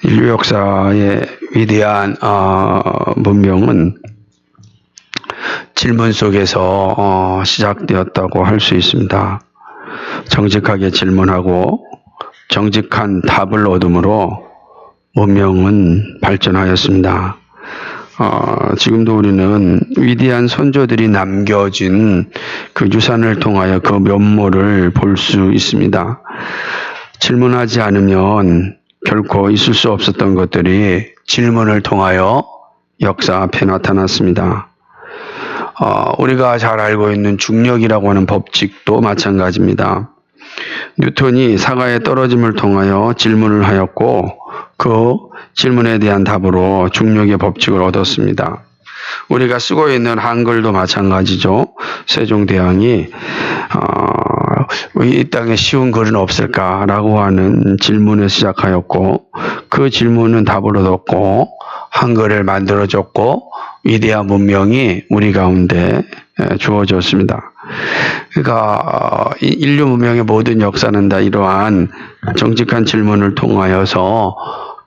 인류 역사의 위대한 문명은 질문 속에서 시작되었다고 할 수 있습니다. 정직하게 질문하고 정직한 답을 얻음으로 문명은 발전하였습니다. 지금도 우리는 위대한 선조들이 남겨진 그 유산을 통하여 그 면모를 볼 수 있습니다. 질문하지 않으면 결코 있을 수 없었던 것들이 질문을 통하여 역사 앞에 나타났습니다. 우리가 잘 알고 있는 중력이라고 하는 법칙도 마찬가지입니다. 뉴턴이 사과의 떨어짐을 통하여 질문을 하였고 그 질문에 대한 답으로 중력의 법칙을 얻었습니다. 우리가 쓰고 있는 한글도 마찬가지죠. 세종대왕이 이 땅에 쉬운 글은 없을까라고 하는 질문을 시작하였고 그 질문은 답을 얻었고 한글을 만들어줬고 위대한 문명이 우리 가운데 주어졌습니다. 그러니까 인류 문명의 모든 역사는 다 이러한 정직한 질문을 통하여서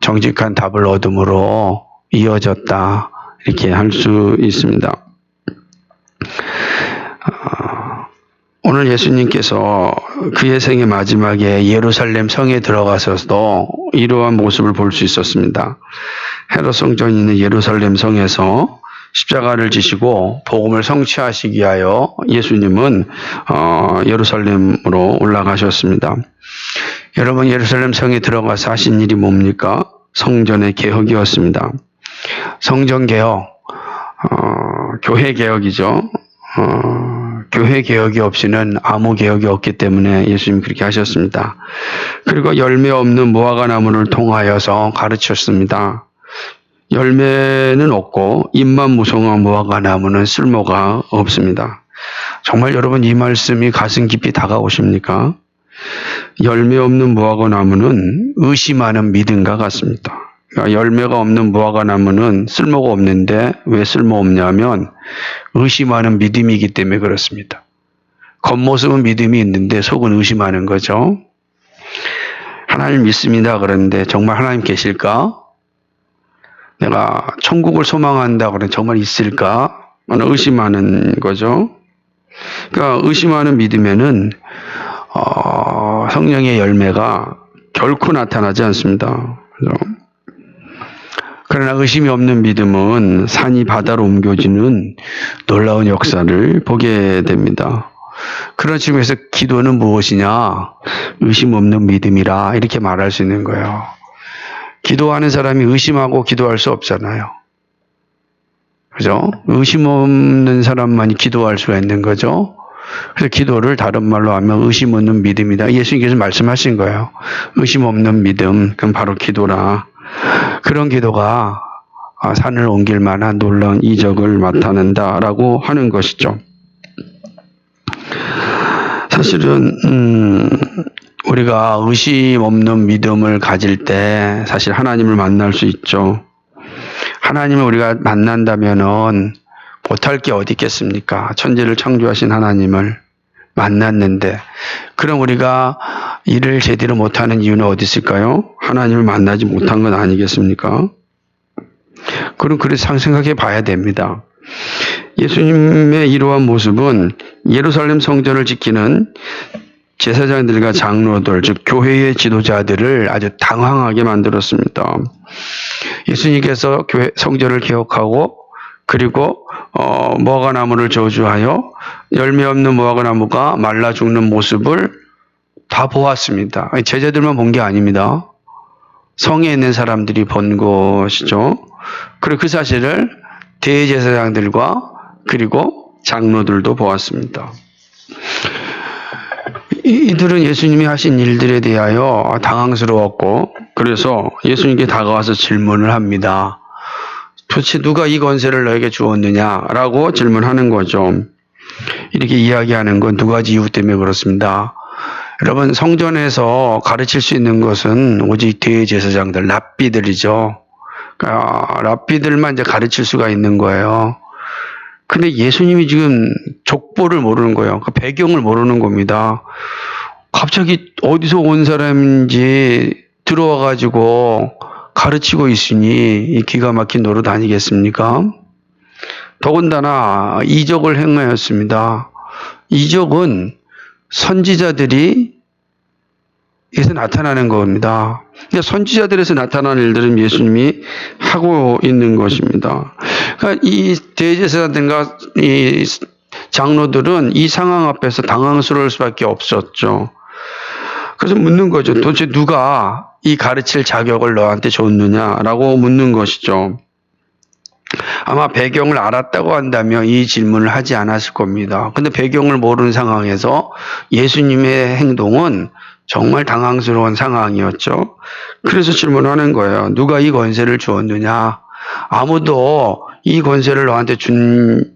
정직한 답을 얻음으로 이어졌다 이렇게 할 수 있습니다. 오늘 예수님께서 그의 생의 마지막에 예루살렘 성에 들어가서도 이러한 모습을 볼 수 있었습니다. 헤롯 성전이 있는 예루살렘 성에서 십자가를 지시고 복음을 성취하시기 위하여 예수님은 예루살렘으로 올라가셨습니다. 여러분 예루살렘 성에 들어가서 하신 일이 뭡니까? 성전의 개혁이었습니다. 성전 개혁, 교회 개혁이죠. 교회 개혁이 없이는 아무 개혁이 없기 때문에 예수님이 그렇게 하셨습니다. 그리고 열매 없는 무화과 나무를 통하여서 가르쳤습니다. 열매는 없고 잎만 무성한 무화과 나무는 쓸모가 없습니다. 정말 여러분 이 말씀이 가슴 깊이 다가오십니까? 열매 없는 무화과 나무는 의심하는 믿음과 같습니다. 그러니까 열매가 없는 무화과 나무는 쓸모가 없는데 왜 쓸모없냐면 의심하는 믿음이기 때문에 그렇습니다. 겉모습은 믿음이 있는데 속은 의심하는 거죠. 하나님 믿습니다 그러는데 정말 하나님 계실까? 내가 천국을 소망한다 그러는데 정말 있을까? 의심하는 거죠. 그러니까 의심하는 믿음에는 성령의 열매가 결코 나타나지 않습니다. 그러나 의심이 없는 믿음은 산이 바다로 옮겨지는 놀라운 역사를 보게 됩니다. 그런 측면에서 기도는 무엇이냐? 의심 없는 믿음이라 이렇게 말할 수 있는 거예요. 기도하는 사람이 의심하고 기도할 수 없잖아요. 그죠? 의심 없는 사람만이 기도할 수가 있는 거죠. 그래서 기도를 다른 말로 하면 의심 없는 믿음이다. 예수님께서 말씀하신 거예요. 의심 없는 믿음, 그건 바로 기도라. 그런 기도가 산을 옮길 만한 놀라운 이적을 나타낸다라고 하는 것이죠. 사실은 우리가 의심 없는 믿음을 가질 때 사실 하나님을 만날 수 있죠. 하나님을 우리가 만난다면은 못할 게 어디 있겠습니까? 천지를 창조하신 하나님을 만났는데 그럼 우리가 일을 제대로 못하는 이유는 어디 있을까요? 하나님을 만나지 못한 건 아니겠습니까? 그럼 그래서 생각해 봐야 됩니다. 예수님의 이러한 모습은 예루살렘 성전을 지키는 제사장들과 장로들, 즉 교회의 지도자들을 아주 당황하게 만들었습니다. 예수님께서 교회 성전을 개혁하고 그리고 무화과 나무를 저주하여 열매 없는 무화과 나무가 말라 죽는 모습을 다 보았습니다. 제자들만 본 게 아닙니다. 성에 있는 사람들이 본 것이죠. 그리고 그 사실을 대제사장들과 그리고 장로들도 보았습니다. 이들은 예수님이 하신 일들에 대하여 당황스러웠고 그래서 예수님께 다가와서 질문을 합니다. 도대체 누가 이 권세를 너에게 주었느냐라고 질문하는 거죠. 이렇게 이야기하는 건 두 가지 이유 때문에 그렇습니다. 여러분 성전에서 가르칠 수 있는 것은 오직 대제사장들, 랍비들이죠. 그러니까 랍비들만 이제 가르칠 수가 있는 거예요. 근데 예수님이 지금 족보를 모르는 거예요. 그 배경을 모르는 겁니다. 갑자기 어디서 온 사람인지 들어와가지고 가르치고 있으니 이 기가 막힌 노릇 아니겠습니까? 더군다나 이적을 행하였습니다. 이적은 선지자들이 에서 나타나는 겁니다. 그러니까 선지자들에서 나타나는 일들은 예수님이 하고 있는 것입니다. 그러니까 이 대제사장들과 이 장로들은 이 상황 앞에서 당황스러울 수밖에 없었죠. 그래서 묻는 거죠. 도대체 누가 이 가르칠 자격을 너한테 줬느냐라고 묻는 것이죠. 아마 배경을 알았다고 한다면 이 질문을 하지 않았을 겁니다. 근데 배경을 모르는 상황에서 예수님의 행동은 정말 당황스러운 상황이었죠. 그래서 질문하는 거예요. 누가 이 권세를 주었느냐? 아무도 이 권세를 너한테 준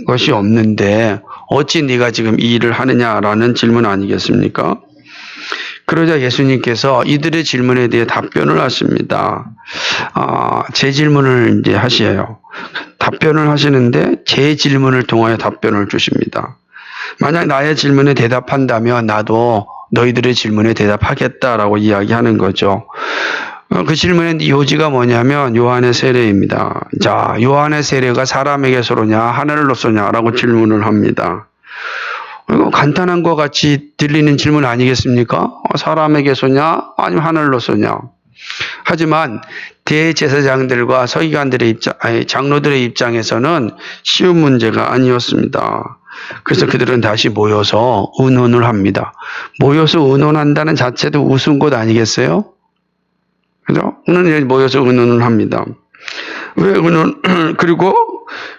것이 없는데 어찌 네가 지금 이 일을 하느냐라는 질문 아니겠습니까? 그러자 예수님께서 이들의 질문에 대해 답변을 하십니다. 제 질문을 이제 하시에요. 답변을 하시는데 제 질문을 통하여 답변을 주십니다. 만약 나의 질문에 대답한다면 나도 너희들의 질문에 대답하겠다라고 이야기하는 거죠. 그 질문의 요지가 뭐냐면 요한의 세례입니다. 자, 요한의 세례가 사람에게 쏘냐 하늘로 쏘냐라고 질문을 합니다. 간단한 것 같이 들리는 질문 아니겠습니까? 사람에게 쏘냐 아니면 하늘로 쏘냐. 하지만 대제사장들과 서기관들의 장로들의 입장에서는 쉬운 문제가 아니었습니다. 그래서 그들은 다시 모여서 의논을 합니다. 모여서 의논한다는 자체도 우스운 것 아니겠어요? 그죠? 모여서 의논을 합니다. 왜 의논? 그리고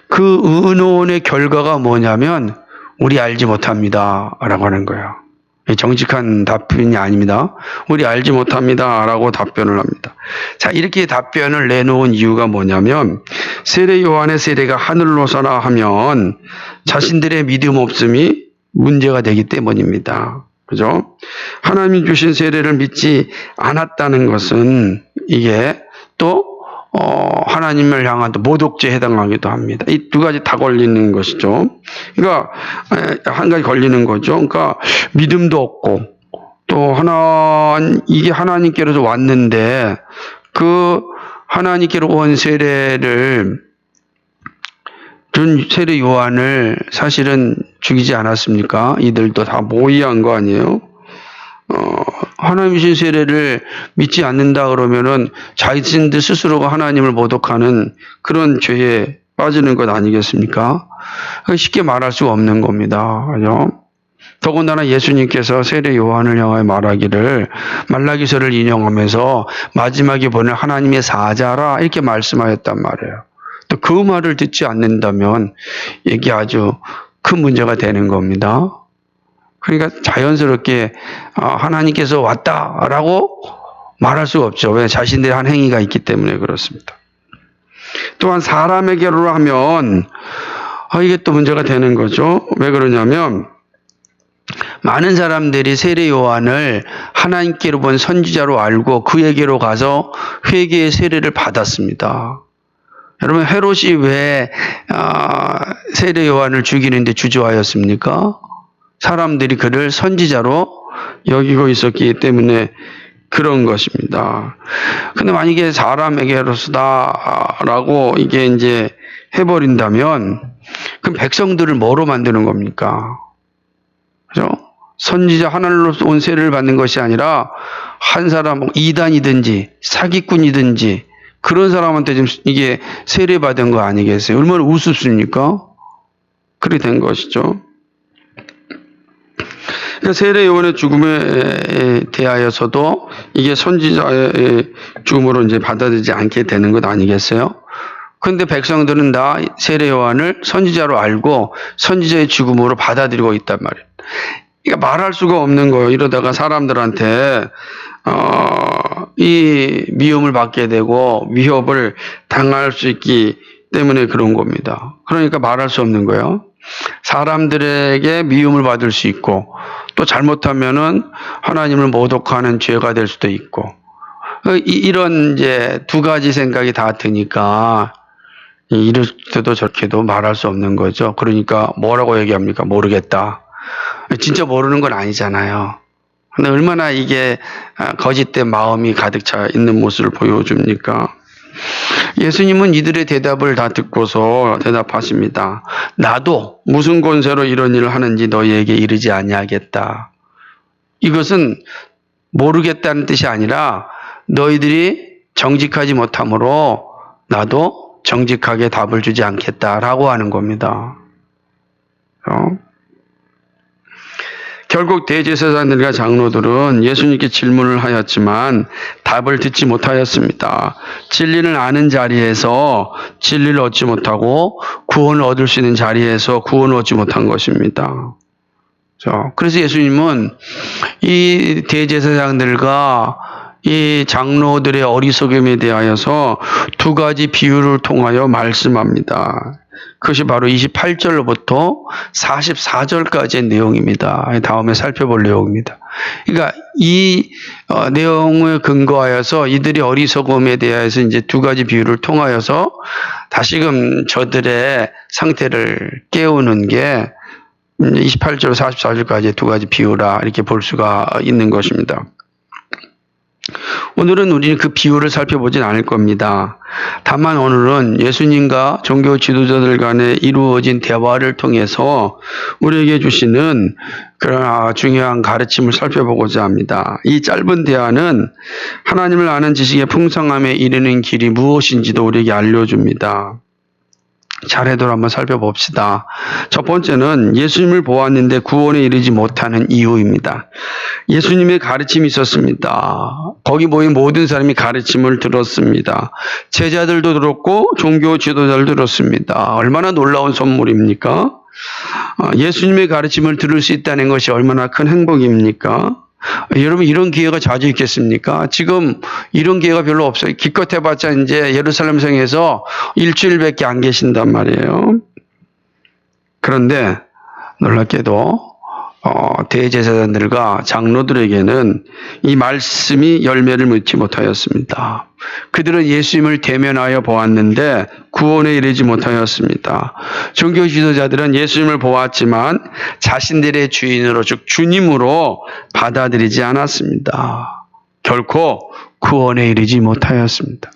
그 의논의 결과가 뭐냐면 우리 알지 못합니다 라고 하는 거예요. 정직한 답변이 아닙니다. 우리 알지 못합니다 라고 답변을 합니다. 자, 이렇게 답변을 내놓은 이유가 뭐냐면 세례 요한의 세례가 하늘로 쏘나 하면 자신들의 믿음 없음이 문제가 되기 때문입니다. 그죠? 하나님이 주신 세례를 믿지 않았다는 것은 이게 또 하나님을 향한 또 모독죄에 해당하기도 합니다. 이 두 가지 다 걸리는 것이죠. 그러니까 한 가지 걸리는 거죠. 그러니까 믿음도 없고 또 이게 하나님께로서 왔는데 그 하나님께로 온 세례를 준 세례 요한을 사실은 죽이지 않았습니까? 이들도 다 모의한 거 아니에요? 하나님이신 세례를 믿지 않는다 그러면은 자신들 스스로가 하나님을 모독하는 그런 죄에 빠지는 것 아니겠습니까? 쉽게 말할 수 없는 겁니다. 그죠? 더군다나 예수님께서 세례 요한을 향하여 말하기를 말라기서를 인용하면서 마지막에 보낼 하나님의 사자라 이렇게 말씀하였단 말이에요. 또 그 말을 듣지 않는다면 이게 아주 큰 문제가 되는 겁니다. 그러니까 자연스럽게 하나님께서 왔다라고 말할 수가 없죠. 왜? 자신들의 한 행위가 있기 때문에 그렇습니다. 또한 사람에게로 하면 이게 또 문제가 되는 거죠. 왜 그러냐면 많은 사람들이 세례 요한을 하나님께로 본 선지자로 알고 그에게로 가서 회개의 세례를 받았습니다. 여러분 헤롯이 왜 세례 요한을 죽이는데 주저하였습니까? 사람들이 그를 선지자로 여기고 있었기 때문에 그런 것입니다. 근데 만약에 사람에게로서다라고 이게 이제 해버린다면 그럼 백성들을 뭐로 만드는 겁니까? 그죠? 선지자 하늘로 온 세례를 받는 것이 아니라 한 사람 이단이든지 사기꾼이든지 그런 사람한테 지금 이게 세례받은 거 아니겠어요? 얼마나 우습습니까? 그렇게 된 것이죠. 그러니까 세례 요한의 죽음에 대하여서도 이게 선지자의 죽음으로 이제 받아들이지 않게 되는 것 아니겠어요? 그런데 백성들은 다 세례 요한을 선지자로 알고 선지자의 죽음으로 받아들이고 있단 말이에요. 그러니까 말할 수가 없는 거예요. 이러다가 사람들한테 이 미움을 받게 되고 위협을 당할 수 있기 때문에 그런 겁니다. 그러니까 말할 수 없는 거예요. 사람들에게 미움을 받을 수 있고 또 잘못하면은 하나님을 모독하는 죄가 될 수도 있고 이런 이제 두 가지 생각이 다 드니까 이렇게도 저렇게도 말할 수 없는 거죠. 그러니까 뭐라고 얘기합니까? 모르겠다. 진짜 모르는 건 아니잖아요. 근데 얼마나 이게 거짓된 마음이 가득 차 있는 모습을 보여줍니까? 예수님은 이들의 대답을 다 듣고서 대답하십니다. 나도 무슨 권세로 이런 일을 하는지 너희에게 이르지 아니하겠다. 이것은 모르겠다는 뜻이 아니라 너희들이 정직하지 못하므로 나도 정직하게 답을 주지 않겠다라고 하는 겁니다. 결국 대제사장들과 장로들은 예수님께 질문을 하였지만 답을 듣지 못하였습니다. 진리를 아는 자리에서 진리를 얻지 못하고 구원을 얻을 수 있는 자리에서 구원을 얻지 못한 것입니다. 그래서 예수님은 이 대제사장들과 이 장로들의 어리석음에 대하여서 두 가지 비유를 통하여 말씀합니다. 그것이 바로 28절로부터 44절까지의 내용입니다. 다음에 살펴볼 내용입니다. 그러니까 이 내용을 근거하여서 이들이 어리석음에 대해서 이제 두 가지 비유를 통하여서 다시금 저들의 상태를 깨우는 게 28절, 44절까지의 두 가지 비유라 이렇게 볼 수가 있는 것입니다. 오늘은 우리는 그 비유를 살펴보진 않을 겁니다. 다만 오늘은 예수님과 종교 지도자들 간에 이루어진 대화를 통해서 우리에게 주시는 그런 중요한 가르침을 살펴보고자 합니다. 이 짧은 대화는 하나님을 아는 지식의 풍성함에 이르는 길이 무엇인지도 우리에게 알려줍니다. 차례대로 한번 살펴봅시다. 첫 번째는 예수님을 보았는데 구원에 이르지 못하는 이유입니다. 예수님의 가르침이 있었습니다. 거기 모인 모든 사람이 가르침을 들었습니다. 제자들도 들었고 종교 지도자들도 들었습니다. 얼마나 놀라운 선물입니까? 예수님의 가르침을 들을 수 있다는 것이 얼마나 큰 행복입니까? 여러분 이런 기회가 자주 있겠습니까? 지금 이런 기회가 별로 없어요. 기껏 해봤자 이제 예루살렘 성에서 일주일밖에 안 계신단 말이에요. 그런데 놀랍게도 대제사장들과 장로들에게는 이 말씀이 열매를 맺지 못하였습니다. 그들은 예수님을 대면하여 보았는데 구원에 이르지 못하였습니다. 종교 지도자들은 예수님을 보았지만 자신들의 주인으로 즉 주님으로 받아들이지 않았습니다. 결코 구원에 이르지 못하였습니다.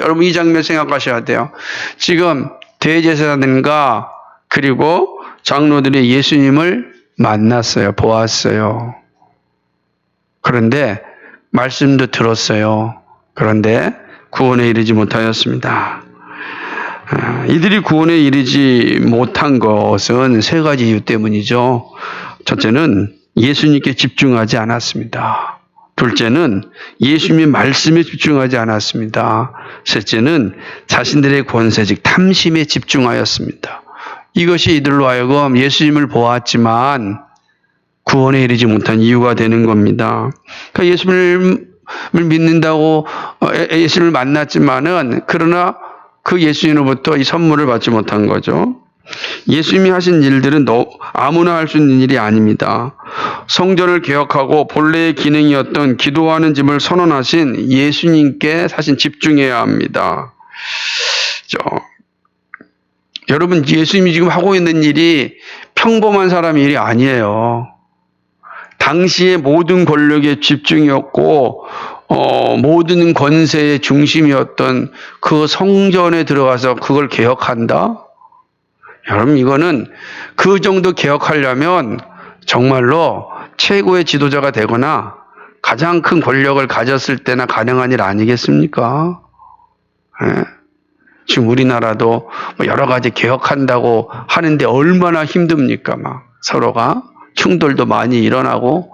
여러분 이 장면 생각하셔야 돼요. 지금 대제사장들과 그리고 장로들이 예수님을 만났어요. 보았어요. 그런데 말씀도 들었어요. 그런데 구원에 이르지 못하였습니다. 이들이 구원에 이르지 못한 것은 세 가지 이유 때문이죠. 첫째는 예수님께 집중하지 않았습니다. 둘째는 예수님의 말씀에 집중하지 않았습니다. 셋째는 자신들의 권세 즉 탐심에 집중하였습니다. 이것이 이들로 하여금 예수님을 보았지만 구원에 이르지 못한 이유가 되는 겁니다. 그러니까 예수님을 믿는다고 예수님을 만났지만은 그러나 그 예수님으로부터 이 선물을 받지 못한 거죠. 예수님이 하신 일들은 아무나 할 수 있는 일이 아닙니다. 성전을 개혁하고 본래의 기능이었던 기도하는 집을 선언하신 예수님께 사실 집중해야 합니다. 여러분 예수님이 지금 하고 있는 일이 평범한 사람의 일이 아니에요. 당시의 모든 권력의 집중이었고 모든 권세의 중심이었던 그 성전에 들어가서 그걸 개혁한다? 여러분 이거는 그 정도 개혁하려면 정말로 최고의 지도자가 되거나 가장 큰 권력을 가졌을 때나 가능한 일 아니겠습니까? 네. 지금 우리나라도 여러 가지 개혁한다고 하는데 얼마나 힘듭니까? 막 서로가 충돌도 많이 일어나고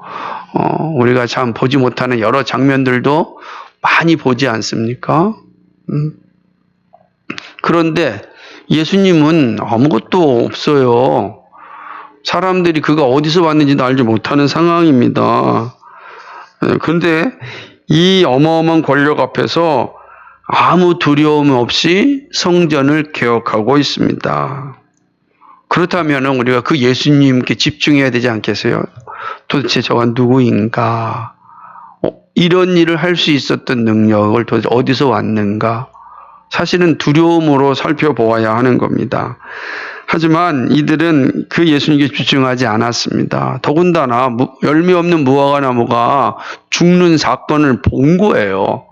우리가 참 보지 못하는 여러 장면들도 많이 보지 않습니까? 그런데 예수님은 아무것도 없어요. 사람들이 그가 어디서 왔는지도 알지 못하는 상황입니다. 그런데 이 어마어마한 권력 앞에서 아무 두려움 없이 성전을 개혁하고 있습니다. 그렇다면 우리가 그 예수님께 집중해야 되지 않겠어요? 도대체 저가 누구인가? 이런 일을 할 수 있었던 능력을 도대체 어디서 왔는가? 사실은 두려움으로 살펴보아야 하는 겁니다. 하지만 이들은 그 예수님께 집중하지 않았습니다. 더군다나 열매 없는 무화과 나무가 죽는 사건을 본 거예요.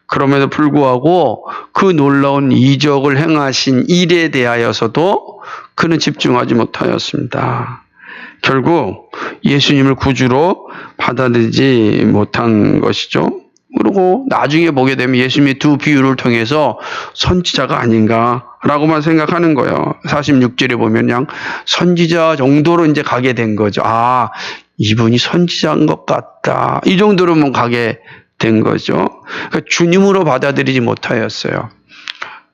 그럼에도 불구하고 그 놀라운 이적을 행하신 일에 대하여서도 그는 집중하지 못하였습니다. 결국 예수님을 구주로 받아들이지 못한 것이죠. 그리고 나중에 보게 되면 예수님의 두 비유를 통해서 선지자가 아닌가라고만 생각하는 거예요. 46절에 보면 그냥 선지자 정도로 이제 가게 된 거죠. 아, 이분이 선지자인 것 같다. 이 정도로만 가게 된 거죠. 그러니까 주님으로 받아들이지 못하였어요.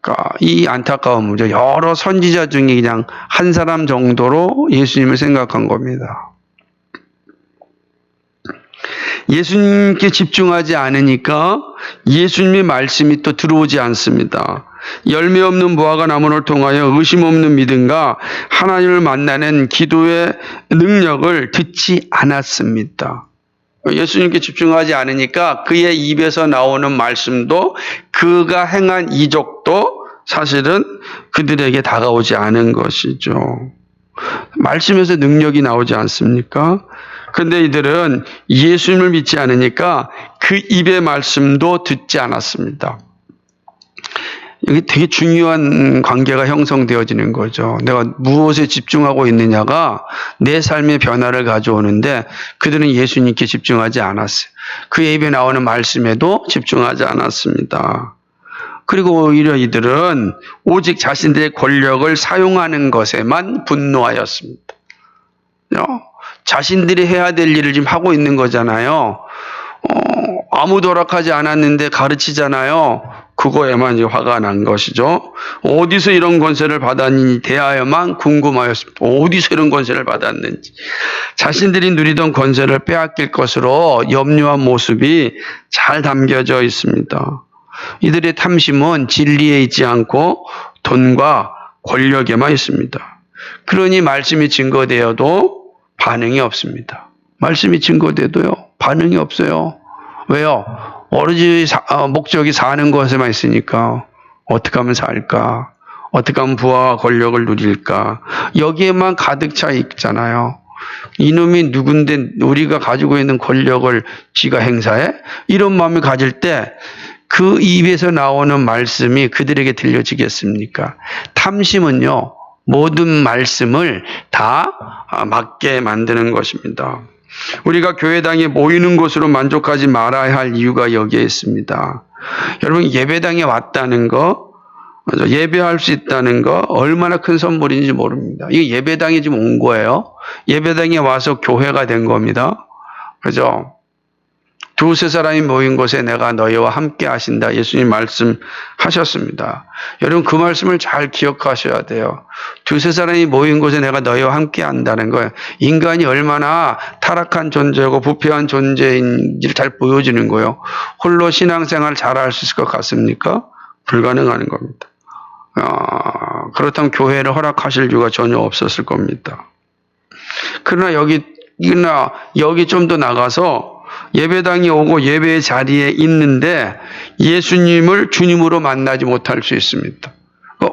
그러니까 이 안타까움이죠. 여러 선지자 중에 그냥 한 사람 정도로 예수님을 생각한 겁니다. 예수님께 집중하지 않으니까 예수님의 말씀이 또 들어오지 않습니다. 열매 없는 무화과 나무를 통하여 의심 없는 믿음과 하나님을 만나는 기도의 능력을 듣지 않았습니다. 예수님께 집중하지 않으니까 그의 입에서 나오는 말씀도 그가 행한 이적도 사실은 그들에게 다가오지 않은 것이죠. 말씀에서 능력이 나오지 않습니까? 그런데 이들은 예수님을 믿지 않으니까 그 입의 말씀도 듣지 않았습니다. 여기 되게 중요한 관계가 형성되어지는 거죠. 내가 무엇에 집중하고 있느냐가 내 삶의 변화를 가져오는데 그들은 예수님께 집중하지 않았어요. 그의 입에 나오는 말씀에도 집중하지 않았습니다. 그리고 오히려 이들은 오직 자신들의 권력을 사용하는 것에만 분노하였습니다. 자신들이 해야 될 일을 지금 하고 있는 거잖아요. 아무도 허락하지 않았는데 가르치잖아요. 그거에만 이제 화가 난 것이죠. 어디서 이런 권세를 받았니 대하여만 궁금하였습니다. 어디서 이런 권세를 받았는지. 자신들이 누리던 권세를 빼앗길 것으로 염려한 모습이 잘 담겨져 있습니다. 이들의 탐심은 진리에 있지 않고 돈과 권력에만 있습니다. 그러니 말씀이 증거되어도 반응이 없습니다. 말씀이 증거돼도요, 반응이 없어요. 왜요? 오로지 목적이 사는 것에만 있으니까 어떻게 하면 살까? 어떻게 하면 부와 권력을 누릴까? 여기에만 가득 차 있잖아요. 이놈이 누군데 우리가 가지고 있는 권력을 지가 행사해? 이런 마음을 가질 때 그 입에서 나오는 말씀이 그들에게 들려지겠습니까? 탐심은요, 모든 말씀을 다 맞게 만드는 것입니다. 우리가 교회당에 모이는 것으로 만족하지 말아야 할 이유가 여기에 있습니다. 여러분, 예배당에 왔다는 거, 예배할 수 있다는 거 얼마나 큰 선물인지 모릅니다. 이게 예배당에 지금 온 거예요. 예배당에 와서 교회가 된 겁니다. 그죠? 두세 사람이 모인 곳에 내가 너희와 함께 하신다. 예수님 말씀하셨습니다. 여러분, 그 말씀을 잘 기억하셔야 돼요. 두세 사람이 모인 곳에 내가 너희와 함께 한다는 거예요. 인간이 얼마나 타락한 존재고 부패한 존재인지를 잘 보여주는 거예요. 홀로 신앙생활을 잘할 수 있을 것 같습니까? 불가능한 겁니다. 그렇다면 교회를 허락하실 이유가 전혀 없었을 겁니다. 그러나 여기 좀 더 나가서 예배당에 오고 예배의 자리에 있는데 예수님을 주님으로 만나지 못할 수 있습니다.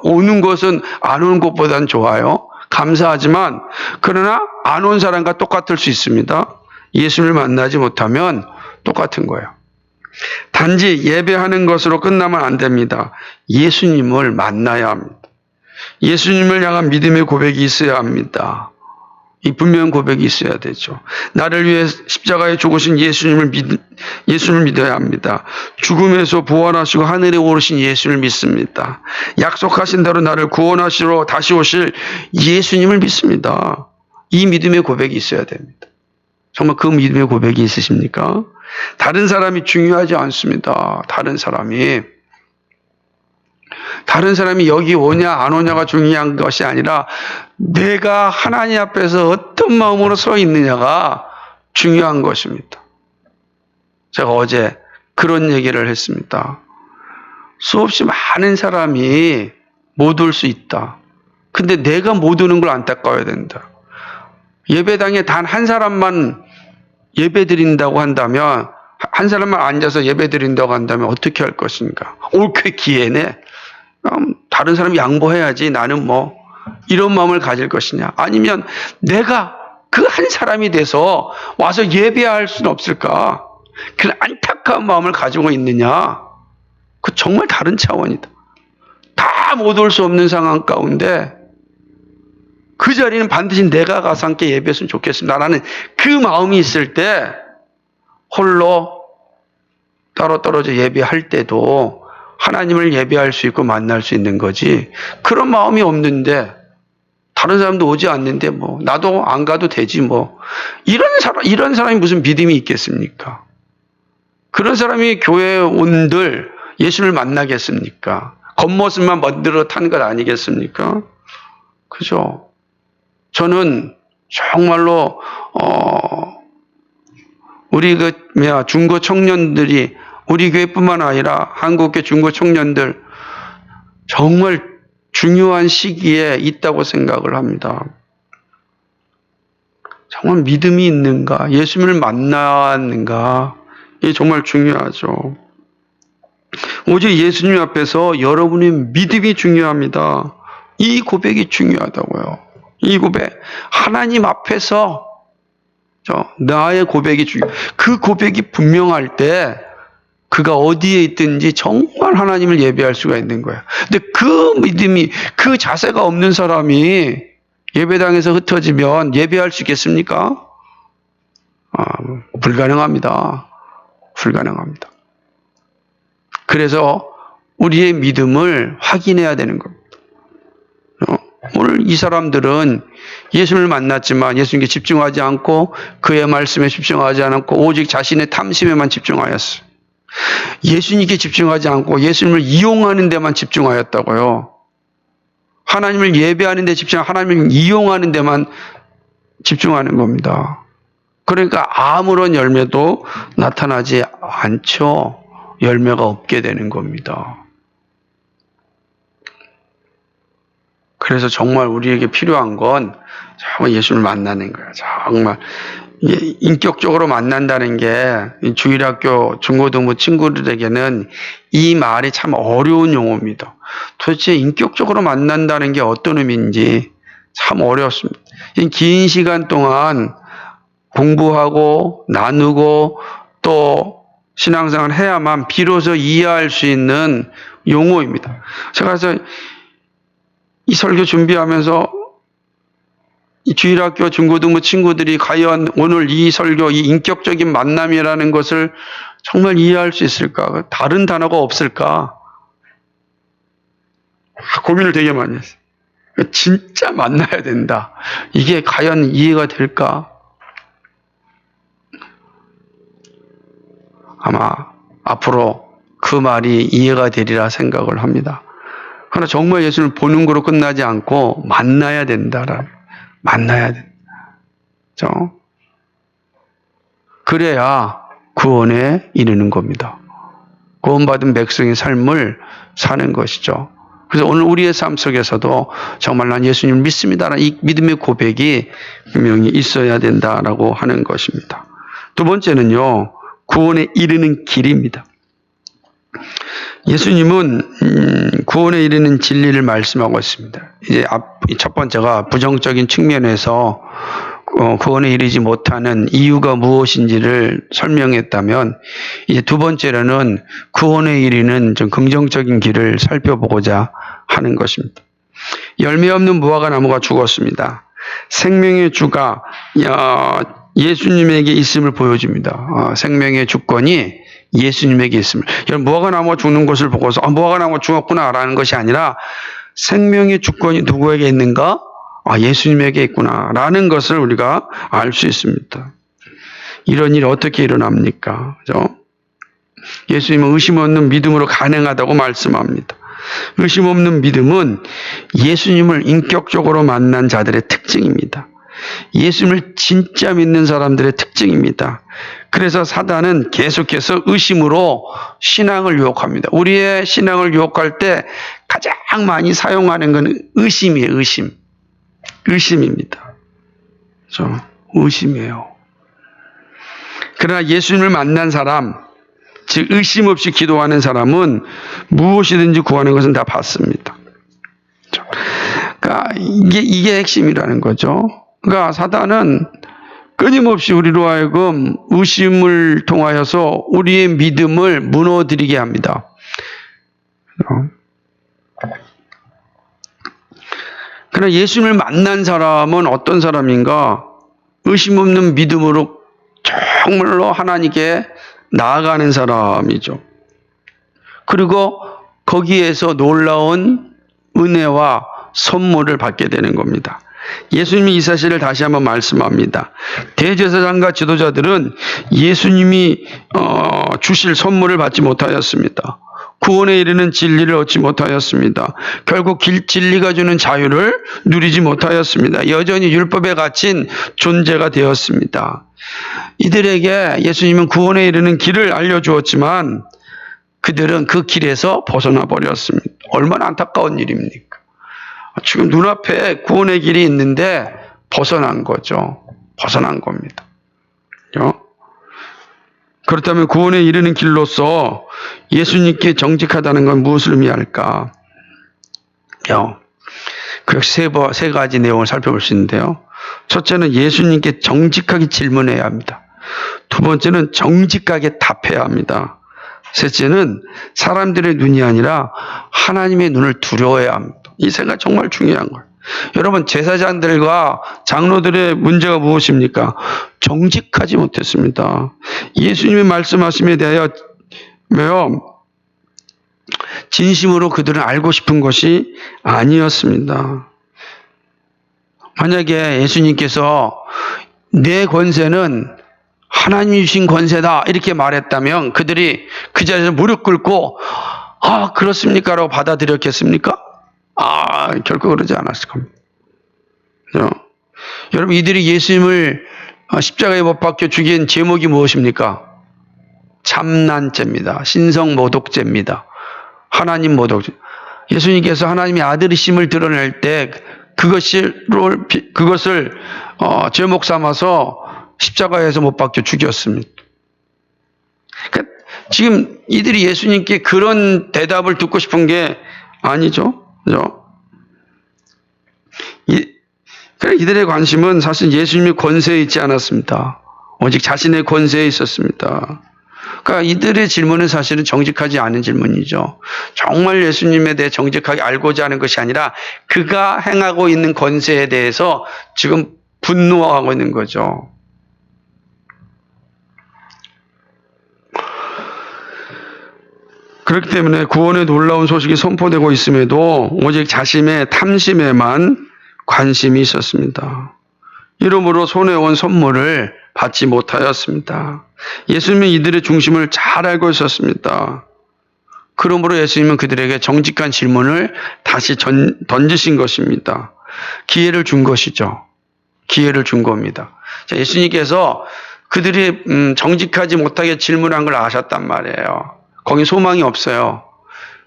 오는 것은 안 오는 것보다는 좋아요. 감사하지만 그러나 안 온 사람과 똑같을 수 있습니다. 예수님을 만나지 못하면 똑같은 거예요. 단지 예배하는 것으로 끝나면 안 됩니다. 예수님을 만나야 합니다. 예수님을 향한 믿음의 고백이 있어야 합니다. 이 분명한 고백이 있어야 되죠. 나를 위해 십자가에 죽으신 예수님을 믿어야 합니다. 죽음에서 부활하시고 하늘에 오르신 예수를 믿습니다. 약속하신 대로 나를 구원하시러 다시 오실 예수님을 믿습니다. 이 믿음의 고백이 있어야 됩니다. 정말 그 믿음의 고백이 있으십니까? 다른 사람이 중요하지 않습니다. 다른 사람이 여기 오냐 안 오냐가 중요한 것이 아니라 내가 하나님 앞에서 어떤 마음으로 서 있느냐가 중요한 것입니다. 제가 어제 그런 얘기를 했습니다. 수없이 많은 사람이 못 올 수 있다. 근데 내가 못 오는 걸 안타까워야 된다. 예배당에 단 한 사람만 예배 드린다고 한다면, 한 사람만 앉아서 예배 드린다고 한다면 어떻게 할 것인가? 올 그 기회네. 다른 사람이 양보해야지. 나는 이런 마음을 가질 것이냐? 아니면 내가 그 한 사람이 돼서 와서 예배할 수는 없을까? 그런 안타까운 마음을 가지고 있느냐? 그 정말 다른 차원이다. 다 못 올 수 없는 상황 가운데 그 자리는 반드시 내가 가서 함께 예배했으면 좋겠습니다라는 그 마음이 있을 때 홀로 따로 떨어져 예배할 때도 하나님을 예배할 수 있고 만날 수 있는 거지. 그런 마음이 없는데 다른 사람도 오지 않는데 뭐 나도 안 가도 되지 뭐 이런 사람이 무슨 믿음이 있겠습니까? 그런 사람이 교회에 온들 예수를 만나겠습니까? 겉모습만 멋들어 탄 것 아니겠습니까? 그죠? 저는 정말로 우리 중고 청년들이 우리 교회뿐만 아니라 한국교 중고 청년들 정말 중요한 시기에 있다고 생각을 합니다. 정말 믿음이 있는가? 예수님을 만났는가? 이게 정말 중요하죠. 오직 예수님 앞에서 여러분의 믿음이 중요합니다. 이 고백이 중요하다고요. 이 고백. 하나님 앞에서 나의 고백이 중요해요. 그 고백이 분명할 때 그가 어디에 있든지 정말 하나님을 예배할 수가 있는 거예요. 근데 그 믿음이, 그 자세가 없는 사람이 예배당에서 흩어지면 예배할 수 있겠습니까? 불가능합니다. 불가능합니다. 그래서 우리의 믿음을 확인해야 되는 겁니다. 오늘 이 사람들은 예수를 만났지만 예수님께 집중하지 않고 그의 말씀에 집중하지 않았고 오직 자신의 탐심에만 집중하였어요. 예수님께 집중하지 않고 예수님을 이용하는 데만 집중하였다고요. 하나님을 예배하는 데 하나님을 이용하는 데만 집중하는 겁니다. 그러니까 아무런 열매도 나타나지 않죠. 열매가 없게 되는 겁니다. 그래서 정말 우리에게 필요한 건 정말 예수를 만나는 거야. 정말 인격적으로 만난다는 게 주일학교 중고등부 친구들에게는 이 말이 참 어려운 용어입니다. 도대체 인격적으로 만난다는 게 어떤 의미인지 참 어려웠습니다. 긴 시간 동안 공부하고 나누고 또 신앙생활을 해야만 비로소 이해할 수 있는 용어입니다. 제가 그래서 이 설교 준비하면서 이 주일학교 중고등부 친구들이 과연 오늘 이 설교, 이 인격적인 만남이라는 것을 정말 이해할 수 있을까? 다른 단어가 없을까? 고민을 되게 많이 했어요. 진짜 만나야 된다. 이게 과연 이해가 될까? 아마 앞으로 그 말이 이해가 되리라 생각을 합니다. 그러나 정말 예수를 보는 거로 끝나지 않고 만나야 된다라는. 만나야 된다. 그래야 구원에 이르는 겁니다. 구원받은 백성의 삶을 사는 것이죠. 그래서 오늘 우리의 삶 속에서도 정말 난 예수님을 믿습니다라는 이 믿음의 고백이 분명히 있어야 된다라고 하는 것입니다. 두 번째는요, 구원에 이르는 길입니다. 예수님은 구원에 이르는 진리를 말씀하고 있습니다. 이제 첫 번째가 부정적인 측면에서 구원에 이르지 못하는 이유가 무엇인지를 설명했다면, 이제 두 번째로는 구원에 이르는 좀 긍정적인 길을 살펴보고자 하는 것입니다. 열매 없는 무화과 나무가 죽었습니다. 생명의 주가 예수님에게 있음을 보여줍니다. 생명의 주권이 예수님에게 있음을. 무화과 나무가 죽는 것을 보고서 무화과 나무가 죽었구나라는 것이 아니라 생명의 주권이 누구에게 있는가? 예수님에게 있구나라는 것을 우리가 알 수 있습니다. 이런 일이 어떻게 일어납니까? 그죠? 예수님은 의심 없는 믿음으로 가능하다고 말씀합니다. 의심 없는 믿음은 예수님을 인격적으로 만난 자들의 특징입니다. 예수님을 진짜 믿는 사람들의 특징입니다. 그래서 사단은 계속해서 의심으로 신앙을 유혹합니다. 우리의 신앙을 유혹할 때 가장 많이 사용하는 것은 의심이에요. 의심입니다. 그렇죠? 의심이에요. 그러나 예수님을 만난 사람, 즉 의심 없이 기도하는 사람은 무엇이든지 구하는 것은 다 받습니다. 그러니까 이게 핵심이라는 거죠. 그러니까 사단은 끊임없이 우리로 하여금 의심을 통하여서 우리의 믿음을 무너뜨리게 합니다. 그러나 예수님을 만난 사람은 어떤 사람인가? 의심 없는 믿음으로 정말로 하나님께 나아가는 사람이죠. 그리고 거기에서 놀라운 은혜와 선물을 받게 되는 겁니다. 예수님이 이 사실을 다시 한번 말씀합니다. 대제사장과 지도자들은 예수님이 주실 선물을 받지 못하였습니다. 구원에 이르는 진리를 얻지 못하였습니다. 결국 진리가 주는 자유를 누리지 못하였습니다. 여전히 율법에 갇힌 존재가 되었습니다. 이들에게 예수님은 구원에 이르는 길을 알려주었지만 그들은 그 길에서 벗어나 버렸습니다. 얼마나 안타까운 일입니까? 지금 눈앞에 구원의 길이 있는데 벗어난 거죠. 벗어난 겁니다. 그렇다면 구원에 이르는 길로서 예수님께 정직하다는 건 무엇을 의미할까? 그렇게 세 가지 내용을 살펴볼 수 있는데요. 첫째는 예수님께 정직하게 질문해야 합니다. 두 번째는 정직하게 답해야 합니다. 셋째는 사람들의 눈이 아니라 하나님의 눈을 두려워해야 합니다. 이 세 가지 정말 중요한 거예요. 여러분, 제사장들과 장로들의 문제가 무엇입니까? 정직하지 못했습니다. 예수님의 말씀하심에 대하여 진심으로 그들은 알고 싶은 것이 아니었습니다. 만약에 예수님께서 내 권세는 하나님이 주신 권세다 이렇게 말했다면 그들이 그 자리에서 무릎 꿇고 그렇습니까? 라고 받아들였겠습니까? 결코 그러지 않았을 겁니다. 여러분, 이들이 예수님을 십자가에 못 박혀 죽인 제목이 무엇입니까? 참난죄입니다. 신성모독죄입니다. 하나님 모독죄. 예수님께서 하나님의 아들이심을 드러낼 때 그것을 제목 삼아서 십자가에서 못 박혀 죽였습니다. 그러니까 지금 이들이 예수님께 그런 대답을 듣고 싶은 게 아니죠. 그죠? 이들의 관심은 사실 예수님의 권세에 있지 않았습니다. 오직 자신의 권세에 있었습니다. 그러니까 이들의 질문은 사실은 정직하지 않은 질문이죠. 정말 예수님에 대해 정직하게 알고자 하는 것이 아니라 그가 행하고 있는 권세에 대해서 지금 분노하고 있는 거죠. 그렇기 때문에 구원의 놀라운 소식이 선포되고 있음에도 오직 자신의 탐심에만 관심이 있었습니다. 이러므로 손에 온 선물을 받지 못하였습니다. 예수님은 이들의 중심을 잘 알고 있었습니다. 그러므로 예수님은 그들에게 정직한 질문을 다시 던지신 것입니다. 기회를 준 것이죠. 기회를 준 겁니다. 자, 예수님께서 그들이 정직하지 못하게 질문한 걸 아셨단 말이에요. 거기 소망이 없어요.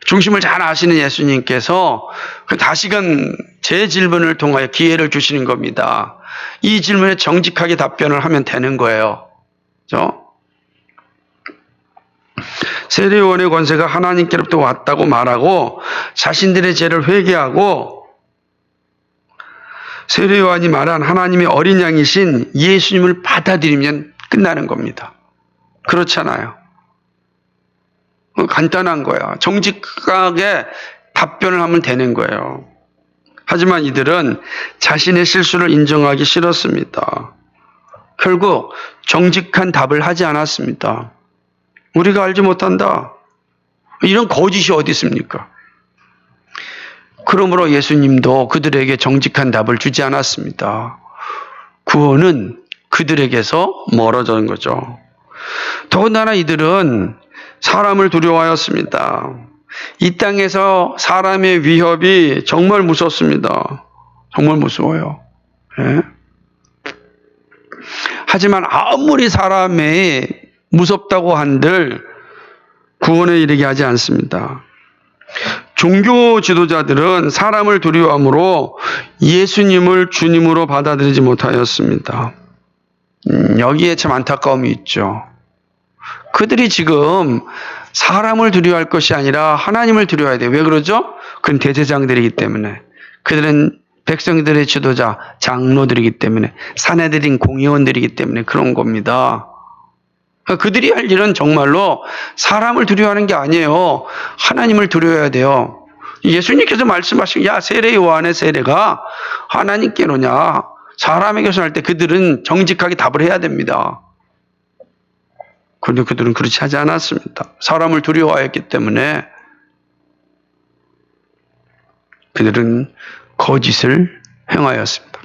중심을 잘 아시는 예수님께서 다시금 제 질문을 통하여 기회를 주시는 겁니다. 이 질문에 정직하게 답변을 하면 되는 거예요. 그렇죠? 세례요한의 권세가 하나님께로부터 왔다고 말하고 자신들의 죄를 회개하고 세례요한이 말한 하나님의 어린 양이신 예수님을 받아들이면 끝나는 겁니다. 그렇잖아요. 간단한 거야. 정직하게 답변을 하면 되는 거예요. 하지만 이들은 자신의 실수를 인정하기 싫었습니다. 결국 정직한 답을 하지 않았습니다. 우리가 알지 못한다. 이런 거짓이 어디 있습니까? 그러므로 예수님도 그들에게 정직한 답을 주지 않았습니다. 구원은 그들에게서 멀어진 거죠. 더군다나 이들은 사람을 두려워하였습니다. 이 땅에서 사람의 위협이 정말 무섭습니다. 정말 무서워요. 예? 하지만 아무리 사람이 무섭다고 한들 구원에 이르게 하지 않습니다. 종교 지도자들은 사람을 두려워함으로 예수님을 주님으로 받아들이지 못하였습니다. 여기에 참 안타까움이 있죠. 그들이 지금 사람을 두려워할 것이 아니라 하나님을 두려워해야 돼요. 왜 그러죠? 그건 대제사장들이기 때문에. 그들은 백성들의 지도자, 장로들이기 때문에, 사내들인 공의원들이기 때문에 그런 겁니다. 그들이 할 일은 정말로 사람을 두려워하는 게 아니에요. 하나님을 두려워해야 돼요. 예수님께서 말씀하신, 야, 세례 요한의 세례가 하나님께로냐, 사람에게 할 때 그들은 정직하게 답을 해야 됩니다. 그런데 그들은 그렇지 하지 않았습니다. 사람을 두려워했기 때문에 그들은 거짓을 행하였습니다.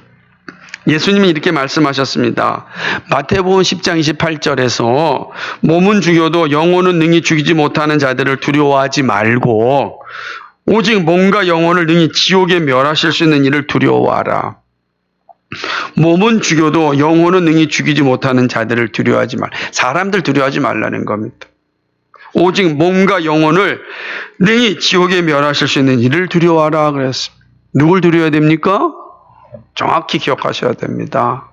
예수님이 이렇게 말씀하셨습니다. 마태복음 10장 28절에서 몸은 죽여도 영혼은 능히 죽이지 못하는 자들을 두려워하지 말고 오직 몸과 영혼을 능히 지옥에 멸하실 수 있는 이를 두려워하라. 몸은 죽여도 영혼은 능히 죽이지 못하는 자들을 두려워하지 말라. 사람들 두려워하지 말라는 겁니다. 오직 몸과 영혼을 능히 지옥에 멸하실 수 있는 이를 두려워하라 그랬습니다. 누굴 두려워야 됩니까? 정확히 기억하셔야 됩니다.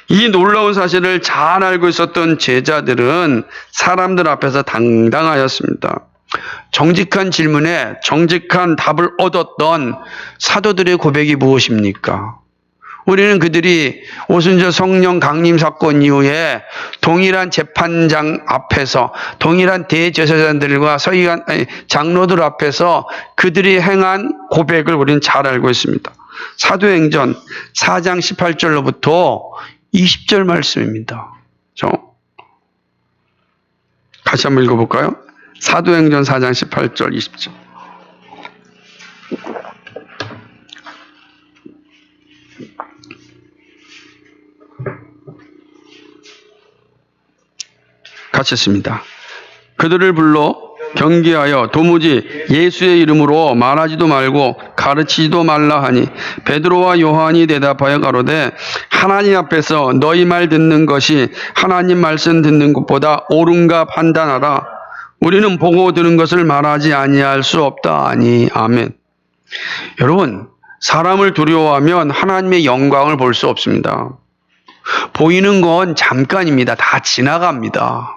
이 놀라운 사실을 잘 알고 있었던 제자들은 사람들 앞에서 당당하였습니다. 정직한 질문에 정직한 답을 얻었던 사도들의 고백이 무엇입니까? 우리는 그들이 오순절 성령 강림 사건 이후에 동일한 재판장 앞에서 동일한 대제사장들과 서기관 장로들 앞에서 그들이 행한 고백을 우리는 잘 알고 있습니다. 사도행전 4장 18절로부터 20절 말씀입니다. 같이 한번 읽어볼까요? 사도행전 4장 18절 20절. 같이 했습니다. 그들을 불러 경계하여 도무지 예수의 이름으로 말하지도 말고 가르치지도 말라 하니 베드로와 요한이 대답하여 가로되 하나님 앞에서 너희 말 듣는 것이 하나님 말씀 듣는 것보다 옳은가 판단하라. 우리는 보고 들은 것을 말하지 아니할 수 없다 하니. 아멘. 여러분, 사람을 두려워하면 하나님의 영광을 볼 수 없습니다. 보이는 건 잠깐입니다. 다 지나갑니다.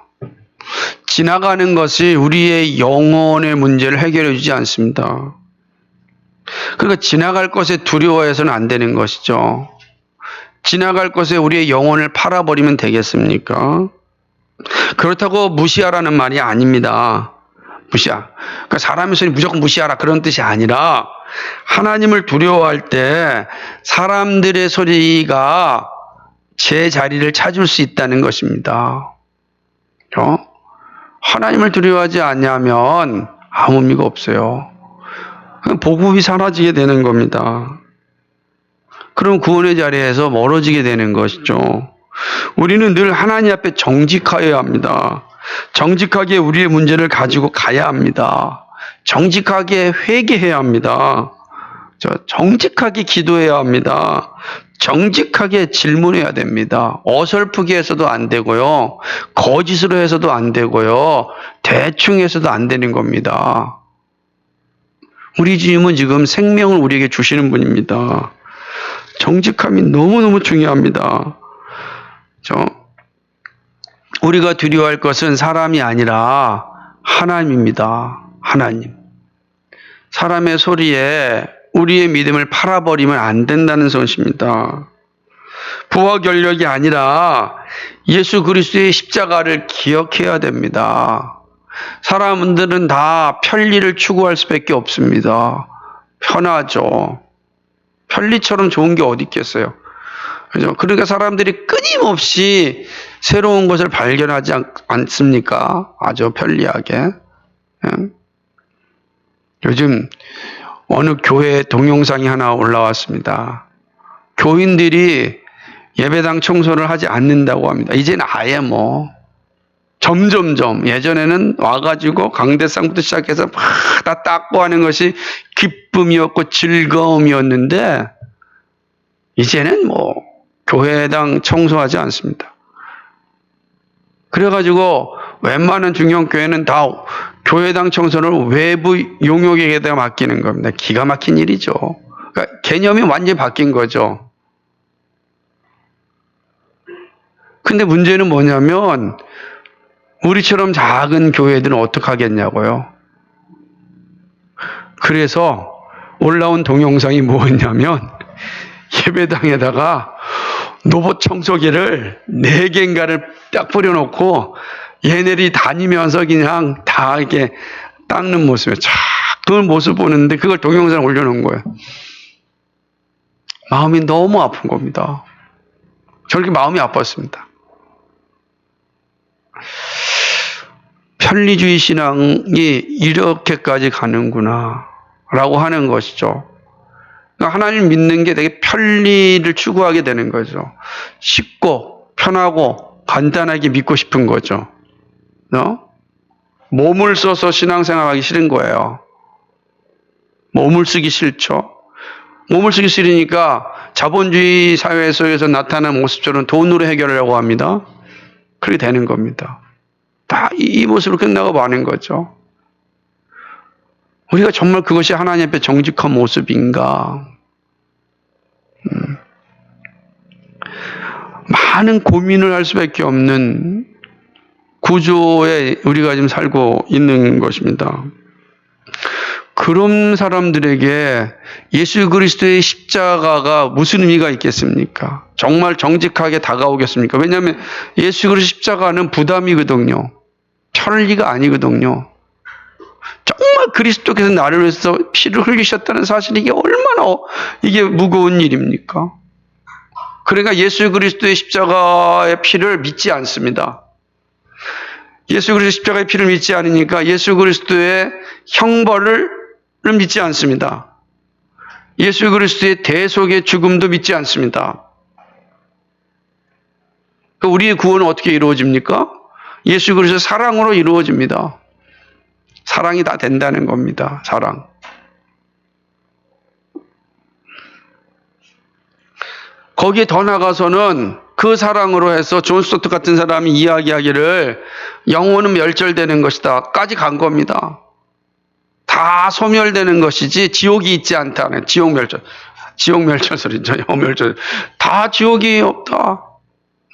지나가는 것이 우리의 영혼의 문제를 해결해 주지 않습니다. 그러니까 지나갈 것에 두려워해서는 안 되는 것이죠. 지나갈 것에 우리의 영혼을 팔아버리면 되겠습니까? 그렇다고 무시하라는 말이 아닙니다. 그러니까 사람의 소리 무조건 무시하라 그런 뜻이 아니라 하나님을 두려워할 때 사람들의 소리가 제 자리를 찾을 수 있다는 것입니다. 하나님을 두려워하지 않냐면 아무 의미가 없어요. 복음이 사라지게 되는 겁니다. 그럼 구원의 자리에서 멀어지게 되는 것이죠. 우리는 늘 하나님 앞에 정직하여야 합니다. 정직하게 우리의 문제를 가지고 가야 합니다. 정직하게 회개해야 합니다. 정직하게 기도해야 합니다. 정직하게 질문해야 됩니다. 어설프게 해서도 안 되고요. 거짓으로 해서도 안 되고요. 대충 해서도 안 되는 겁니다. 우리 주님은 지금 생명을 우리에게 주시는 분입니다. 정직함이 너무너무 중요합니다. 우리가 두려워할 것은 사람이 아니라 하나님입니다. 하나님. 사람의 소리에 우리의 믿음을 팔아버리면 안 된다는 것입니다. 부와 권력이 아니라 예수 그리스도의 십자가를 기억해야 됩니다. 사람들은 다 편리를 추구할 수밖에 없습니다. 편하죠. 편리처럼 좋은 게 어디 있겠어요. 그죠? 그러니까 사람들이 끊임없이 새로운 것을 발견하지 않습니까? 아주 편리하게. 요즘 어느 교회 동영상이 하나 올라왔습니다. 교인들이 예배당 청소를 하지 않는다고 합니다. 이제는 아예 점점점 예전에는 와가지고 강대상부터 시작해서 막 다 닦고 하는 것이 기쁨이었고 즐거움이었는데 이제는 교회당 청소하지 않습니다. 그래가지고 웬만한 중형교회는 다 교회당 청소를 외부 용역에다 맡기는 겁니다. 기가 막힌 일이죠. 그러니까 개념이 완전히 바뀐 거죠. 근데 문제는 뭐냐면 우리처럼 작은 교회들은 어떻게 하겠냐고요. 그래서 올라온 동영상이 뭐였냐면 예배당에다가 로봇 청소기를 4개인가를 딱 뿌려놓고 얘네들이 다니면서 그냥 다 이렇게 닦는 모습이에요. 그걸 모습 보는데 그걸 동영상에 올려놓은 거예요. 마음이 너무 아픈 겁니다. 저렇게 마음이 아팠습니다. 편리주의 신앙이 이렇게까지 가는구나 라고 하는 것이죠. 그러니까 하나님 믿는 게 되게 편리를 추구하게 되는 거죠. 쉽고 편하고 간단하게 믿고 싶은 거죠. 몸을 써서 신앙생활하기 싫은 거예요. 몸을 쓰기 싫죠. 몸을 쓰기 싫으니까 자본주의 사회 속에서 나타나는 모습처럼 돈으로 해결하려고 합니다. 그렇게 되는 겁니다. 다 이 모습으로 끝나고 마는 거죠. 우리가 정말 그것이 하나님 앞에 정직한 모습인가? 많은 고민을 할 수밖에 없는 구조에 우리가 지금 살고 있는 것입니다. 그런 사람들에게 예수 그리스도의 십자가가 무슨 의미가 있겠습니까? 정말 정직하게 다가오겠습니까? 왜냐하면 예수 그리스도 십자가는 부담이거든요. 편리가 아니거든요. 정말 그리스도께서 나를 위해서 피를 흘리셨다는 사실이 이게 얼마나 이게 무거운 일입니까? 그러니까 예수 그리스도의 십자가의 피를 믿지 않습니다. 예수 그리스도의 십자가의 피를 믿지 않으니까 예수 그리스도의 형벌을 믿지 않습니다. 예수 그리스도의 대속의 죽음도 믿지 않습니다. 우리의 구원은 어떻게 이루어집니까? 예수 그리스도의 사랑으로 이루어집니다. 사랑이 다 된다는 겁니다. 사랑. 거기에 더 나가서는 그 사랑으로 해서 존 스토트 같은 사람이 이야기하기를 영혼은 멸절되는 것이다 까지 간 겁니다. 다 소멸되는 것이지 지옥이 있지 않다는 지옥 멸절 소리죠. 영혼 멸절. 다 지옥이 없다.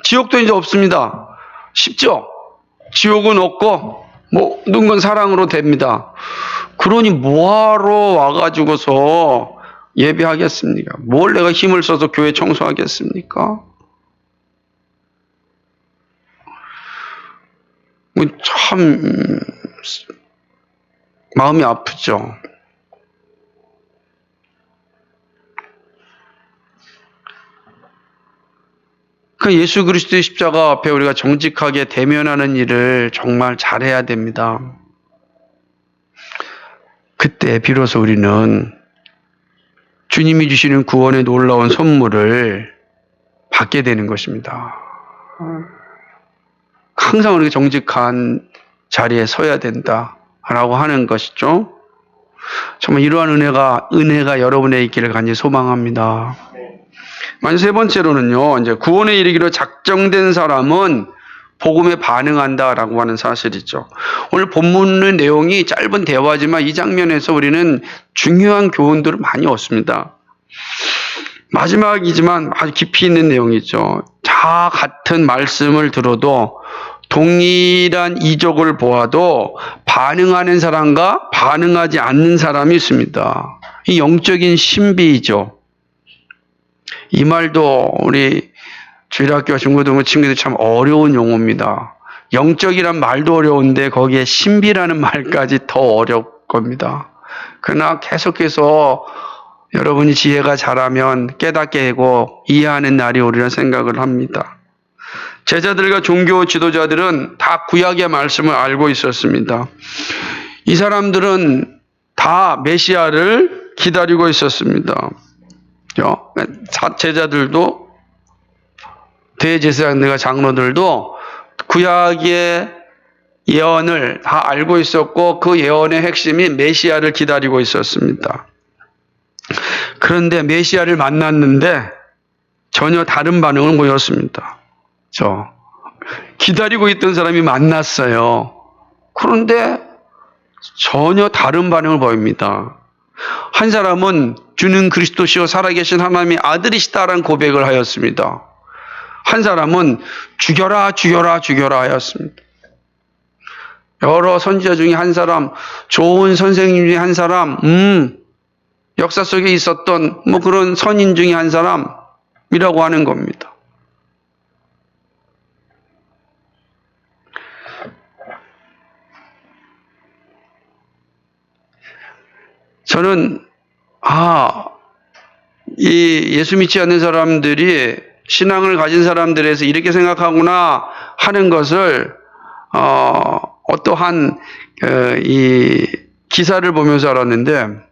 지옥도 이제 없습니다. 쉽죠? 지옥은 없고 모든 건 사랑으로 됩니다. 그러니 뭐하러 와가지고서 예배하겠습니까? 뭘 내가 힘을 써서 교회 청소하겠습니까? 참 마음이 아프죠. 그 예수 그리스도의 십자가 앞에 우리가 정직하게 대면하는 일을 정말 잘해야 됩니다. 그때 비로소 우리는 주님이 주시는 구원의 놀라운 선물을 받게 되는 것입니다. 항상 우리가 정직한 자리에 서야 된다라고 하는 것이죠. 정말 이러한 은혜가 여러분의 있기를 간절히 소망합니다. 세 번째로는요, 이제 구원에 이르기로 작정된 사람은 복음에 반응한다라고 하는 사실이죠. 오늘 본문의 내용이 짧은 대화지만 이 장면에서 우리는 중요한 교훈들을 많이 얻습니다. 마지막이지만 아주 깊이 있는 내용이죠. 다 같은 말씀을 들어도 동일한 이적을 보아도 반응하는 사람과 반응하지 않는 사람이 있습니다. 이 영적인 신비이죠. 이 말도 우리 주일학교 중고등부 친구들 참 어려운 용어입니다. 영적이란 말도 어려운데 거기에 신비라는 말까지 더 어려울 겁니다. 그러나 계속해서 여러분이 지혜가 자라면 깨닫게 되고 이해하는 날이 오리라 생각을 합니다. 제자들과 종교 지도자들은 다 구약의 말씀을 알고 있었습니다. 이 사람들은 다 메시아를 기다리고 있었습니다. 제자들도 대제사장들과 장로들도 구약의 예언을 다 알고 있었고 그 예언의 핵심이 메시아를 기다리고 있었습니다. 그런데 메시아를 만났는데 전혀 다른 반응을 보였습니다. 기다리고 있던 사람이 만났어요. 그런데 전혀 다른 반응을 보입니다. 한 사람은 주는 그리스도시요 살아계신 하나님의 아들이시다라는 고백을 하였습니다. 한 사람은 죽여라 죽여라 죽여라 하였습니다. 여러 선지자 중에 한 사람, 좋은 선생님 중에 한 사람, 역사 속에 있었던 뭐 그런 선인 중에 한 사람이라고 하는 겁니다. 저는 이 예수 믿지 않는 사람들이 신앙을 가진 사람들에서 이렇게 생각하구나 하는 것을 어떠한 이 기사를 보면서 알았는데,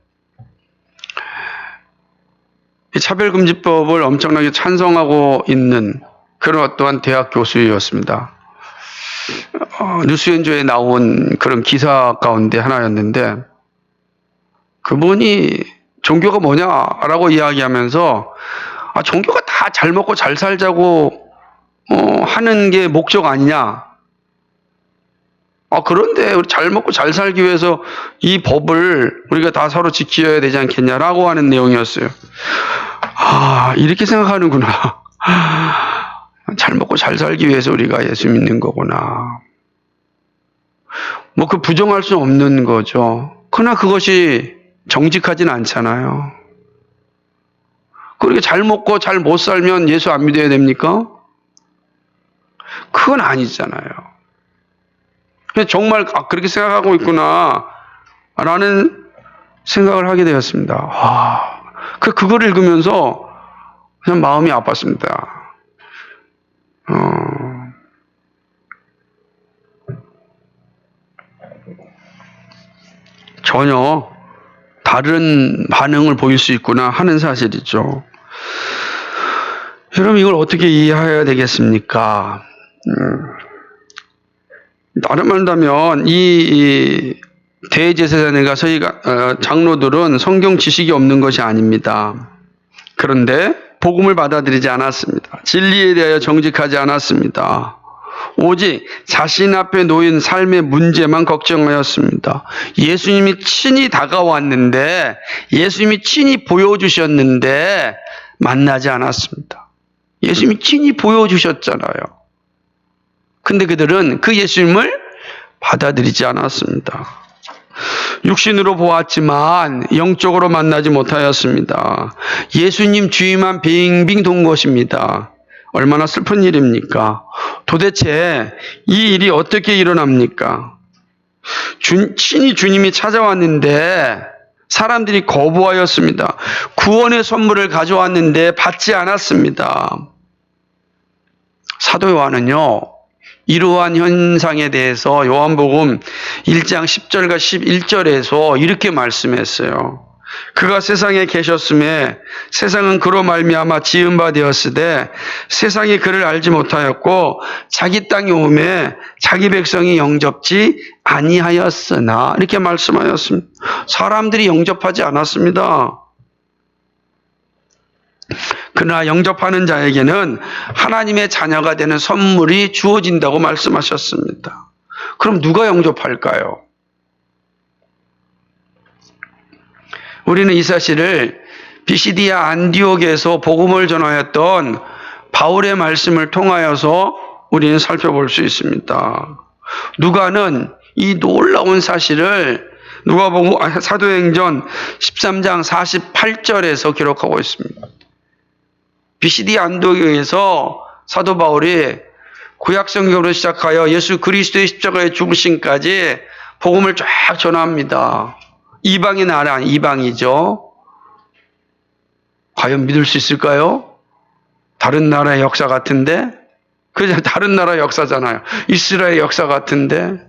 이 차별금지법을 엄청나게 찬성하고 있는 그런 어떠한 대학 교수였습니다. 뉴스연조에 나온 그런 기사 가운데 하나였는데, 그분이 종교가 뭐냐라고 이야기하면서 종교가 다 잘 먹고 잘 살자고 하는 게 목적 아니냐. 그런데 우리 잘 먹고 잘 살기 위해서 이 법을 우리가 다 서로 지켜야 되지 않겠냐라고 하는 내용이었어요. 이렇게 생각하는구나. 잘 먹고 잘 살기 위해서 우리가 예수 믿는 거구나. 뭐 그 부정할 수 없는 거죠. 그러나 그것이 정직하진 않잖아요. 그렇게 잘 먹고 잘 못 살면 예수 안 믿어야 됩니까? 그건 아니잖아요. 정말 그렇게 생각하고 있구나 라는 생각을 하게 되었습니다. 그걸 읽으면서 그냥 마음이 아팠습니다. 전혀 다른 반응을 보일 수 있구나 하는 사실이죠. 여러분, 이걸 어떻게 이해해야 되겠습니까? 다른 말 한다면 이 대제사장에 가서 장로들은 성경 지식이 없는 것이 아닙니다. 그런데 복음을 받아들이지 않았습니다. 진리에 대하여 정직하지 않았습니다. 오직 자신 앞에 놓인 삶의 문제만 걱정하였습니다. 예수님이 친히 다가왔는데, 예수님이 친히 보여주셨는데 만나지 않았습니다. 예수님이 친히 보여주셨잖아요. 근데 그들은 그 예수님을 받아들이지 않았습니다. 육신으로 보았지만 영적으로 만나지 못하였습니다. 예수님 주위만 빙빙 돈 것입니다. 얼마나 슬픈 일입니까? 도대체 이 일이 어떻게 일어납니까? 친히 주님이 찾아왔는데 사람들이 거부하였습니다. 구원의 선물을 가져왔는데 받지 않았습니다. 사도 요한은요, 이러한 현상에 대해서 요한복음 1장 10절과 11절에서 이렇게 말씀했어요. 그가 세상에 계셨음에 세상은 그로 말미암아 지은 바 되었으되 세상이 그를 알지 못하였고 자기 땅에 오매 자기 백성이 영접지 아니하였으나, 이렇게 말씀하였습니다. 사람들이 영접하지 않았습니다. 그러나 영접하는 자에게는 하나님의 자녀가 되는 선물이 주어진다고 말씀하셨습니다. 그럼 누가 영접할까요? 우리는 이 사실을 비시디아 안디옥에서 복음을 전하였던 바울의 말씀을 통하여서 우리는 살펴볼 수 있습니다. 누가는 이 놀라운 사실을 누가복음 사도행전 13장 48절에서 기록하고 있습니다. 비시디아 안디옥에서 사도 바울이 구약성경으로 시작하여 예수 그리스도의 십자가의 죽으심까지 복음을 쫙 전합니다. 이방의 나라, 이방이죠. 과연 믿을 수 있을까요? 다른 나라의 역사 같은데? 그냥 다른 나라의 역사잖아요. 이스라엘의 역사 같은데?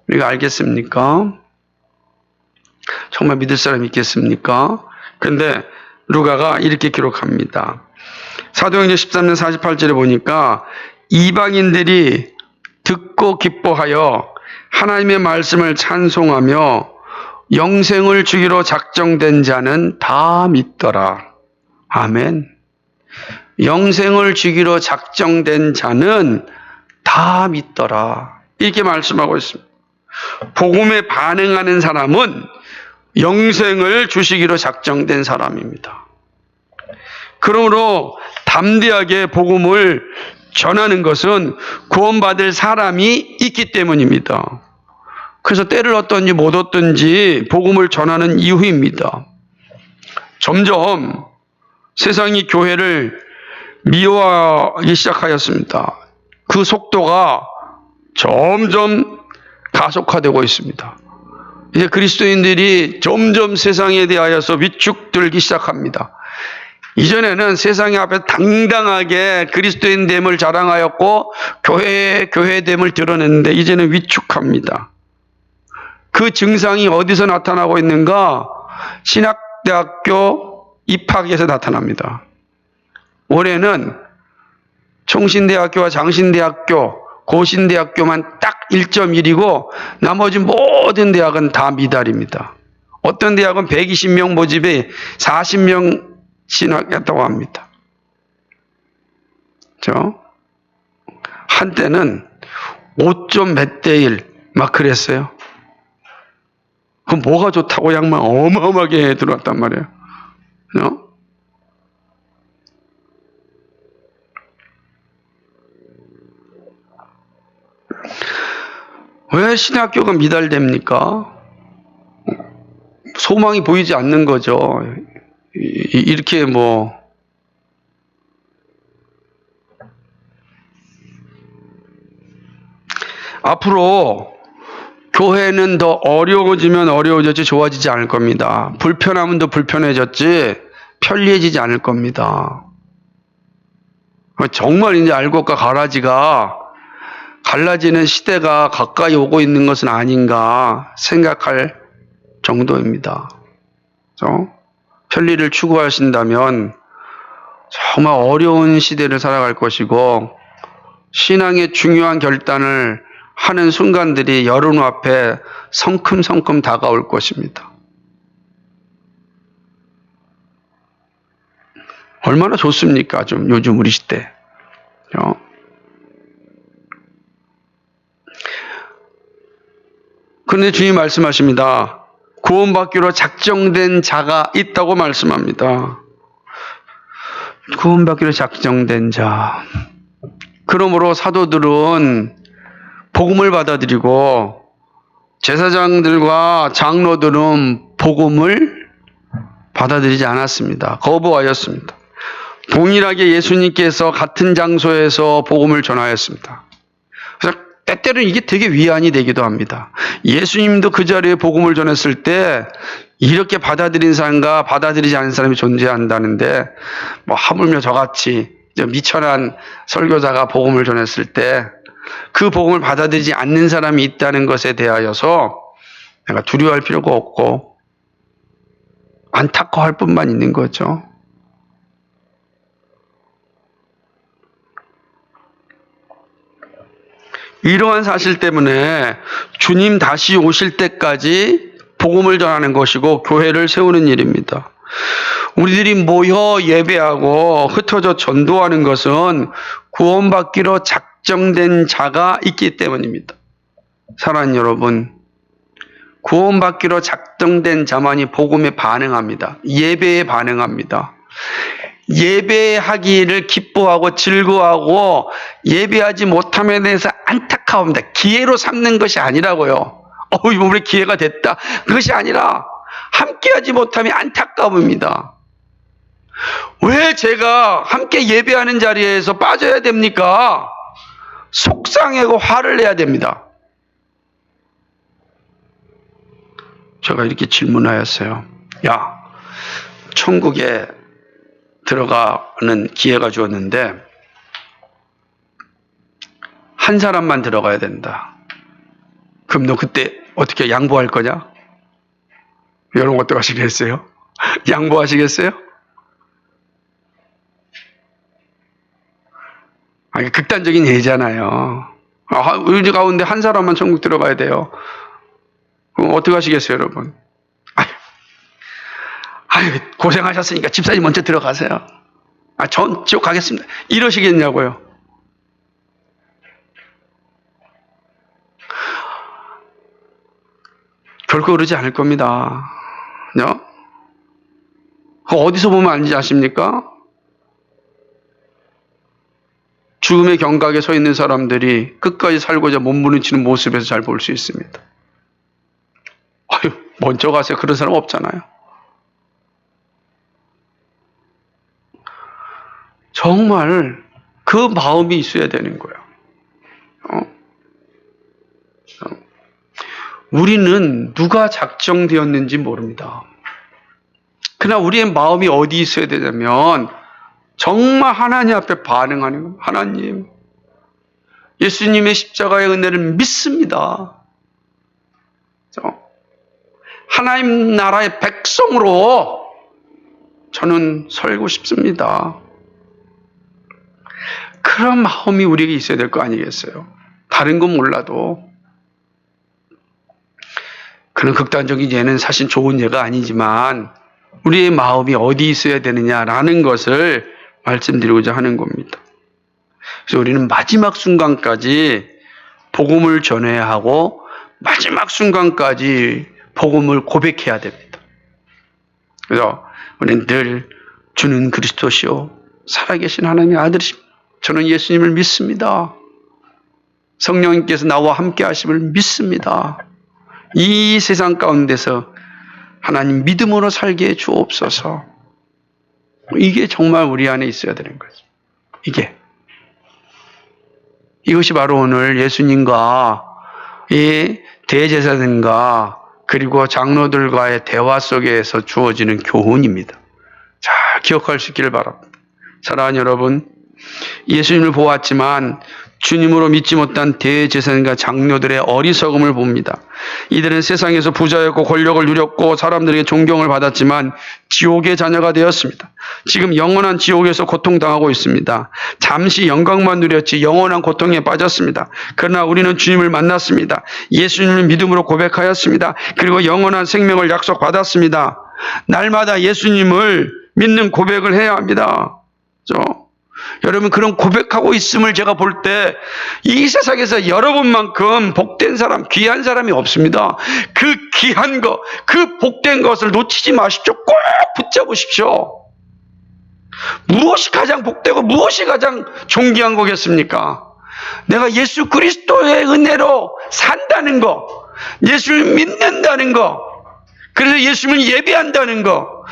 우리가 알겠습니까? 정말 믿을 사람이 있겠습니까? 그런데 루가가 이렇게 기록합니다. 사도행전 13년 48절에 보니까 이방인들이 듣고 기뻐하여 하나님의 말씀을 찬송하며 영생을 주기로 작정된 자는 다 믿더라. 아멘. 영생을 주기로 작정된 자는 다 믿더라. 이렇게 말씀하고 있습니다. 복음에 반응하는 사람은 영생을 주시기로 작정된 사람입니다. 그러므로 담대하게 복음을 전하는 것은 구원받을 사람이 있기 때문입니다. 그래서 때를 얻든지 못 얻든지 복음을 전하는 이유입니다. 점점 세상이 교회를 미워하기 시작하였습니다. 그 속도가 점점 가속화되고 있습니다. 이제 그리스도인들이 점점 세상에 대하여서 위축들기 시작합니다. 이전에는 세상 앞에 당당하게 그리스도인됨을 자랑하였고 교회됨을 드러냈는데 이제는 위축합니다. 그 증상이 어디서 나타나고 있는가? 신학대학교 입학에서 나타납니다. 올해는 총신대학교와 장신대학교, 고신대학교만 딱 1.1이고 나머지 모든 대학은 다 미달입니다. 어떤 대학은 120명 모집에 40명 진학했다고 합니다. 한때는 5점 몇 대 1 막 그랬어요. 그럼 뭐가 좋다고 양만 어마어마하게 들어왔단 말이에요. 왜 신학교가 미달됩니까? 소망이 보이지 않는 거죠. 이렇게 앞으로 교회는 더 어려워지면 어려워졌지 좋아지지 않을 겁니다. 불편하면 더 불편해졌지 편리해지지 않을 겁니다. 정말 이제 알곡과 가라지가 갈라지는 시대가 가까이 오고 있는 것은 아닌가 생각할 정도입니다. 편리를 추구하신다면 정말 어려운 시대를 살아갈 것이고 신앙의 중요한 결단을 하는 순간들이 여러분 앞에 성큼성큼 다가올 것입니다. 얼마나 좋습니까? 좀 요즘 우리 시대. 그런데 주님 말씀하십니다. 구원받기로 작정된 자가 있다고 말씀합니다. 구원받기로 작정된 자. 그러므로 사도들은 복음을 받아들이고 제사장들과 장로들은 복음을 받아들이지 않았습니다. 거부하였습니다. 동일하게 예수님께서 같은 장소에서 복음을 전하였습니다. 그래서 때때로는 이게 되게 위안이 되기도 합니다. 예수님도 그 자리에 복음을 전했을 때 이렇게 받아들인 사람과 받아들이지 않은 사람이 존재한다는데 하물며 저같이 미천한 설교자가 복음을 전했을 때 그 복음을 받아들이지 않는 사람이 있다는 것에 대하여서 내가 두려워할 필요가 없고 안타까워할 뿐만 있는 거죠. 이러한 사실 때문에 주님 다시 오실 때까지 복음을 전하는 것이고 교회를 세우는 일입니다. 우리들이 모여 예배하고 흩어져 전도하는 것은 구원받기로 작정된 자가 있기 때문입니다. 사랑하는 여러분, 구원받기로 작정된 자만이 복음에 반응합니다. 예배에 반응합니다. 예배하기를 기뻐하고 즐거워하고 예배하지 못함에 대해서 안타까워합니다. 기회로 삼는 것이 아니라고요. 우리 기회가 됐다. 그것이 아니라 함께하지 못함이 안타까움입니다. 왜 제가 함께 예배하는 자리에서 빠져야 됩니까? 속상하고 화를 내야 됩니다. 제가 이렇게 질문하였어요. 야, 천국에 들어가는 기회가 주었는데 한 사람만 들어가야 된다. 그럼 너 그때 어떻게 양보할 거냐? 여러분 어떻게 하시겠어요? 양보하시겠어요? 극단적인 예잖아요. 우리 가운데 한 사람만 천국 들어가야 돼요. 그럼 어떻게 하시겠어요, 여러분? 고생하셨으니까 집사님 먼저 들어가세요. 전 지옥 가겠습니다. 이러시겠냐고요. 결코 그러지 않을 겁니다. 어디서 보면 알지 아십니까? 죽음의 경각에 서 있는 사람들이 끝까지 살고자 몸부림치는 모습에서 잘 볼 수 있습니다. 먼저 가세요. 그런 사람 없잖아요. 정말 그 마음이 있어야 되는 거예요. 우리는 누가 작정되었는지 모릅니다. 그러나 우리의 마음이 어디 있어야 되냐면 정말 하나님 앞에 반응하는 거예요. 하나님, 예수님의 십자가의 은혜를 믿습니다. 하나님 나라의 백성으로 저는 살고 싶습니다. 그런 마음이 우리에게 있어야 될 거 아니겠어요? 다른 건 몰라도. 그런 극단적인 예는 사실 좋은 예가 아니지만 우리의 마음이 어디 있어야 되느냐라는 것을 말씀드리고자 하는 겁니다. 그래서 우리는 마지막 순간까지 복음을 전해야 하고 마지막 순간까지 복음을 고백해야 됩니다. 그래서 우리는 늘 주는 그리스도시요 살아계신 하나님의 아들이십니다. 저는 예수님을 믿습니다. 성령님께서 나와 함께 하심을 믿습니다. 이 세상 가운데서 하나님 믿음으로 살게 해 주옵소서. 이게 정말 우리 안에 있어야 되는 거죠. 이것이 바로 오늘 예수님과 이 대제사장과 그리고 장로들과의 대화 속에서 주어지는 교훈입니다. 잘 기억할 수 있기를 바랍니다. 사랑하는 여러분, 예수님을 보았지만 주님으로 믿지 못한 대제사장과 장로들의 어리석음을 봅니다. 이들은 세상에서 부자였고 권력을 누렸고 사람들에게 존경을 받았지만 지옥의 자녀가 되었습니다. 지금 영원한 지옥에서 고통당하고 있습니다. 잠시 영광만 누렸지 영원한 고통에 빠졌습니다. 그러나 우리는 주님을 만났습니다. 예수님을 믿음으로 고백하였습니다. 그리고 영원한 생명을 약속받았습니다. 날마다 예수님을 믿는 고백을 해야 합니다. 여러분, 그런 고백하고 있음을 제가 볼 때 이 세상에서 여러분만큼 복된 사람, 귀한 사람이 없습니다. 그 귀한 것, 그 복된 것을 놓치지 마십시오. 꼭 붙잡으십시오. 무엇이 가장 복되고 무엇이 가장 존귀한 거겠습니까? 내가 예수 그리스도의 은혜로 산다는 거, 예수를 믿는다는 거, 그래서 예수님을 예배한다는 거,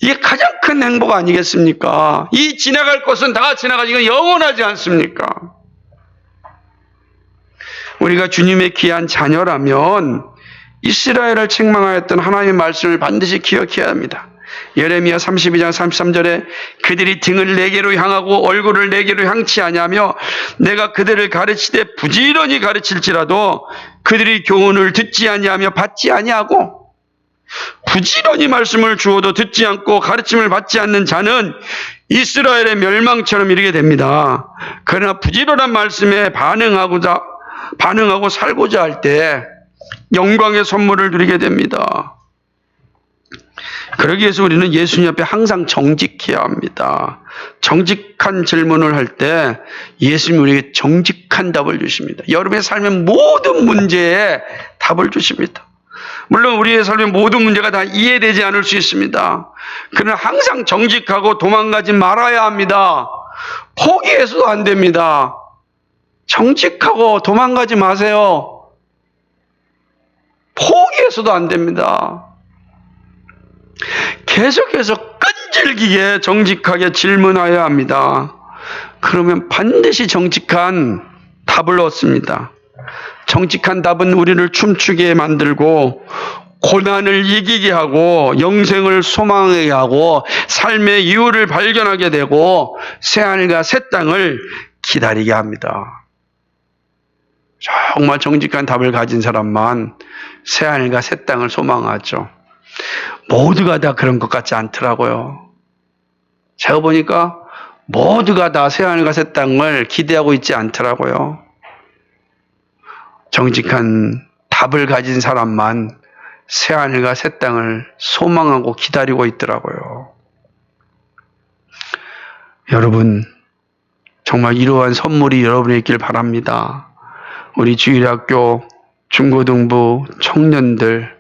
이게 가장 큰 행복 아니겠습니까? 이 지나갈 것은 다 지나가지, 이건 영원하지 않습니까? 우리가 주님의 귀한 자녀라면 이스라엘을 책망하였던 하나님의 말씀을 반드시 기억해야 합니다. 예레미야 32장 33절에 그들이 등을 내게로 향하고 얼굴을 내게로 향치 아니하며 내가 그들을 가르치되 부지런히 가르칠지라도 그들이 교훈을 듣지 아니하며 받지 아니하고, 부지런히 말씀을 주어도 듣지 않고 가르침을 받지 않는 자는 이스라엘의 멸망처럼 이르게 됩니다. 그러나 부지런한 말씀에 반응하고 살고자 할 때 영광의 선물을 누리게 됩니다. 그러기 위해서 우리는 예수님 앞에 항상 정직해야 합니다. 정직한 질문을 할 때 예수님이 우리에게 정직한 답을 주십니다. 여러분의 삶의 모든 문제에 답을 주십니다. 물론 우리의 삶의 모든 문제가 다 이해되지 않을 수 있습니다. 그러나 항상 정직하고 도망가지 말아야 합니다. 포기해서도 안 됩니다. 정직하고 도망가지 마세요. 포기해서도 안 됩니다. 계속해서 끈질기게 정직하게 질문하여야 합니다. 그러면 반드시 정직한 답을 얻습니다. 정직한 답은 우리를 춤추게 만들고 고난을 이기게 하고 영생을 소망하게 하고 삶의 이유를 발견하게 되고 새하늘과 새 땅을 기다리게 합니다. 정말 정직한 답을 가진 사람만 새하늘과 새 땅을 소망하죠. 모두가 다 그런 것 같지 않더라고요. 제가 보니까 모두가 다 새하늘과 새 땅을 기대하고 있지 않더라고요. 정직한 답을 가진 사람만 새하늘과 새 땅을 소망하고 기다리고 있더라고요. 여러분, 정말 이러한 선물이 여러분에 있길 바랍니다. 우리 주일학교, 중고등부 청년들,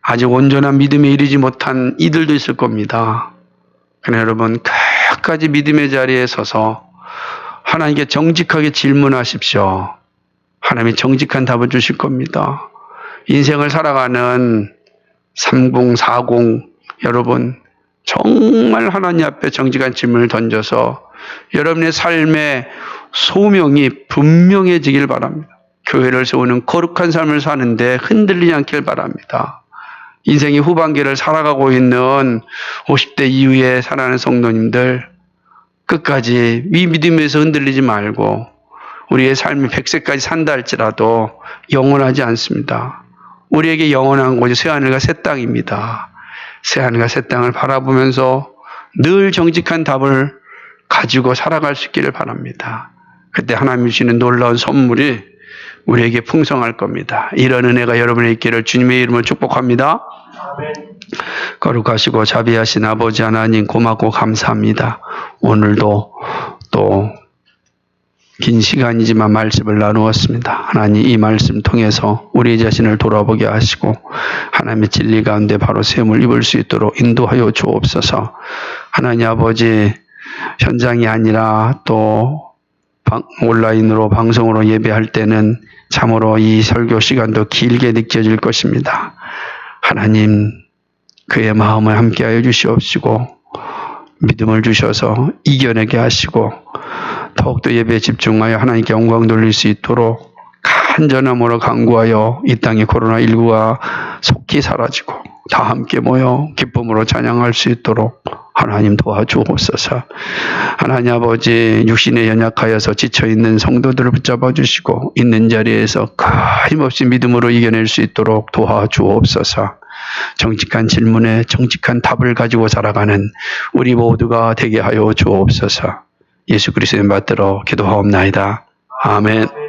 아직 온전한 믿음에 이르지 못한 이들도 있을 겁니다. 그러나 여러분, 끝까지 믿음의 자리에 서서 하나님께 정직하게 질문하십시오. 하나님이 정직한 답을 주실 겁니다. 인생을 살아가는 30, 40 여러분, 정말 하나님 앞에 정직한 질문을 던져서 여러분의 삶의 소명이 분명해지길 바랍니다. 교회를 세우는 거룩한 삶을 사는데 흔들리지 않길 바랍니다. 인생의 후반기를 살아가고 있는 50대 이후에 살아가는 성도님들, 끝까지 이 믿음에서 흔들리지 말고 우리의 삶이 100세까지 산다 할지라도 영원하지 않습니다. 우리에게 영원한 곳이 새하늘과 새 땅입니다. 새하늘과 새 땅을 바라보면서 늘 정직한 답을 가지고 살아갈 수 있기를 바랍니다. 그때 하나님이 주시는 놀라운 선물이 우리에게 풍성할 겁니다. 이런 은혜가 여러분의 있기를 주님의 이름으로 축복합니다. 거룩하시고 자비하신 아버지 하나님, 고맙고 감사합니다. 오늘도 또 긴 시간이지만 말씀을 나누었습니다. 하나님, 이 말씀 통해서 우리 자신을 돌아보게 하시고 하나님의 진리 가운데 바로 셈을 입을 수 있도록 인도하여 주옵소서. 하나님 아버지, 현장이 아니라 또 온라인으로 방송으로 예배할 때는 참으로 이 설교 시간도 길게 느껴질 것입니다. 하나님, 그의 마음을 함께하여 주시옵시고 믿음을 주셔서 이겨내게 하시고 더욱더 예배에 집중하여 하나님께 영광 돌릴 수 있도록 간절함으로 간구하여 이 땅의 코로나19가 속히 사라지고 다 함께 모여 기쁨으로 찬양할 수 있도록 하나님 도와주옵소서. 하나님 아버지, 육신에 연약하여서 지쳐있는 성도들을 붙잡아 주시고 있는 자리에서 끊임없이 믿음으로 이겨낼 수 있도록 도와주옵소서. 정직한 질문에 정직한 답을 가지고 살아가는 우리 모두가 되게 하여 주옵소서. 예수 그리스도의 받들어 기도하옵나이다. 아멘.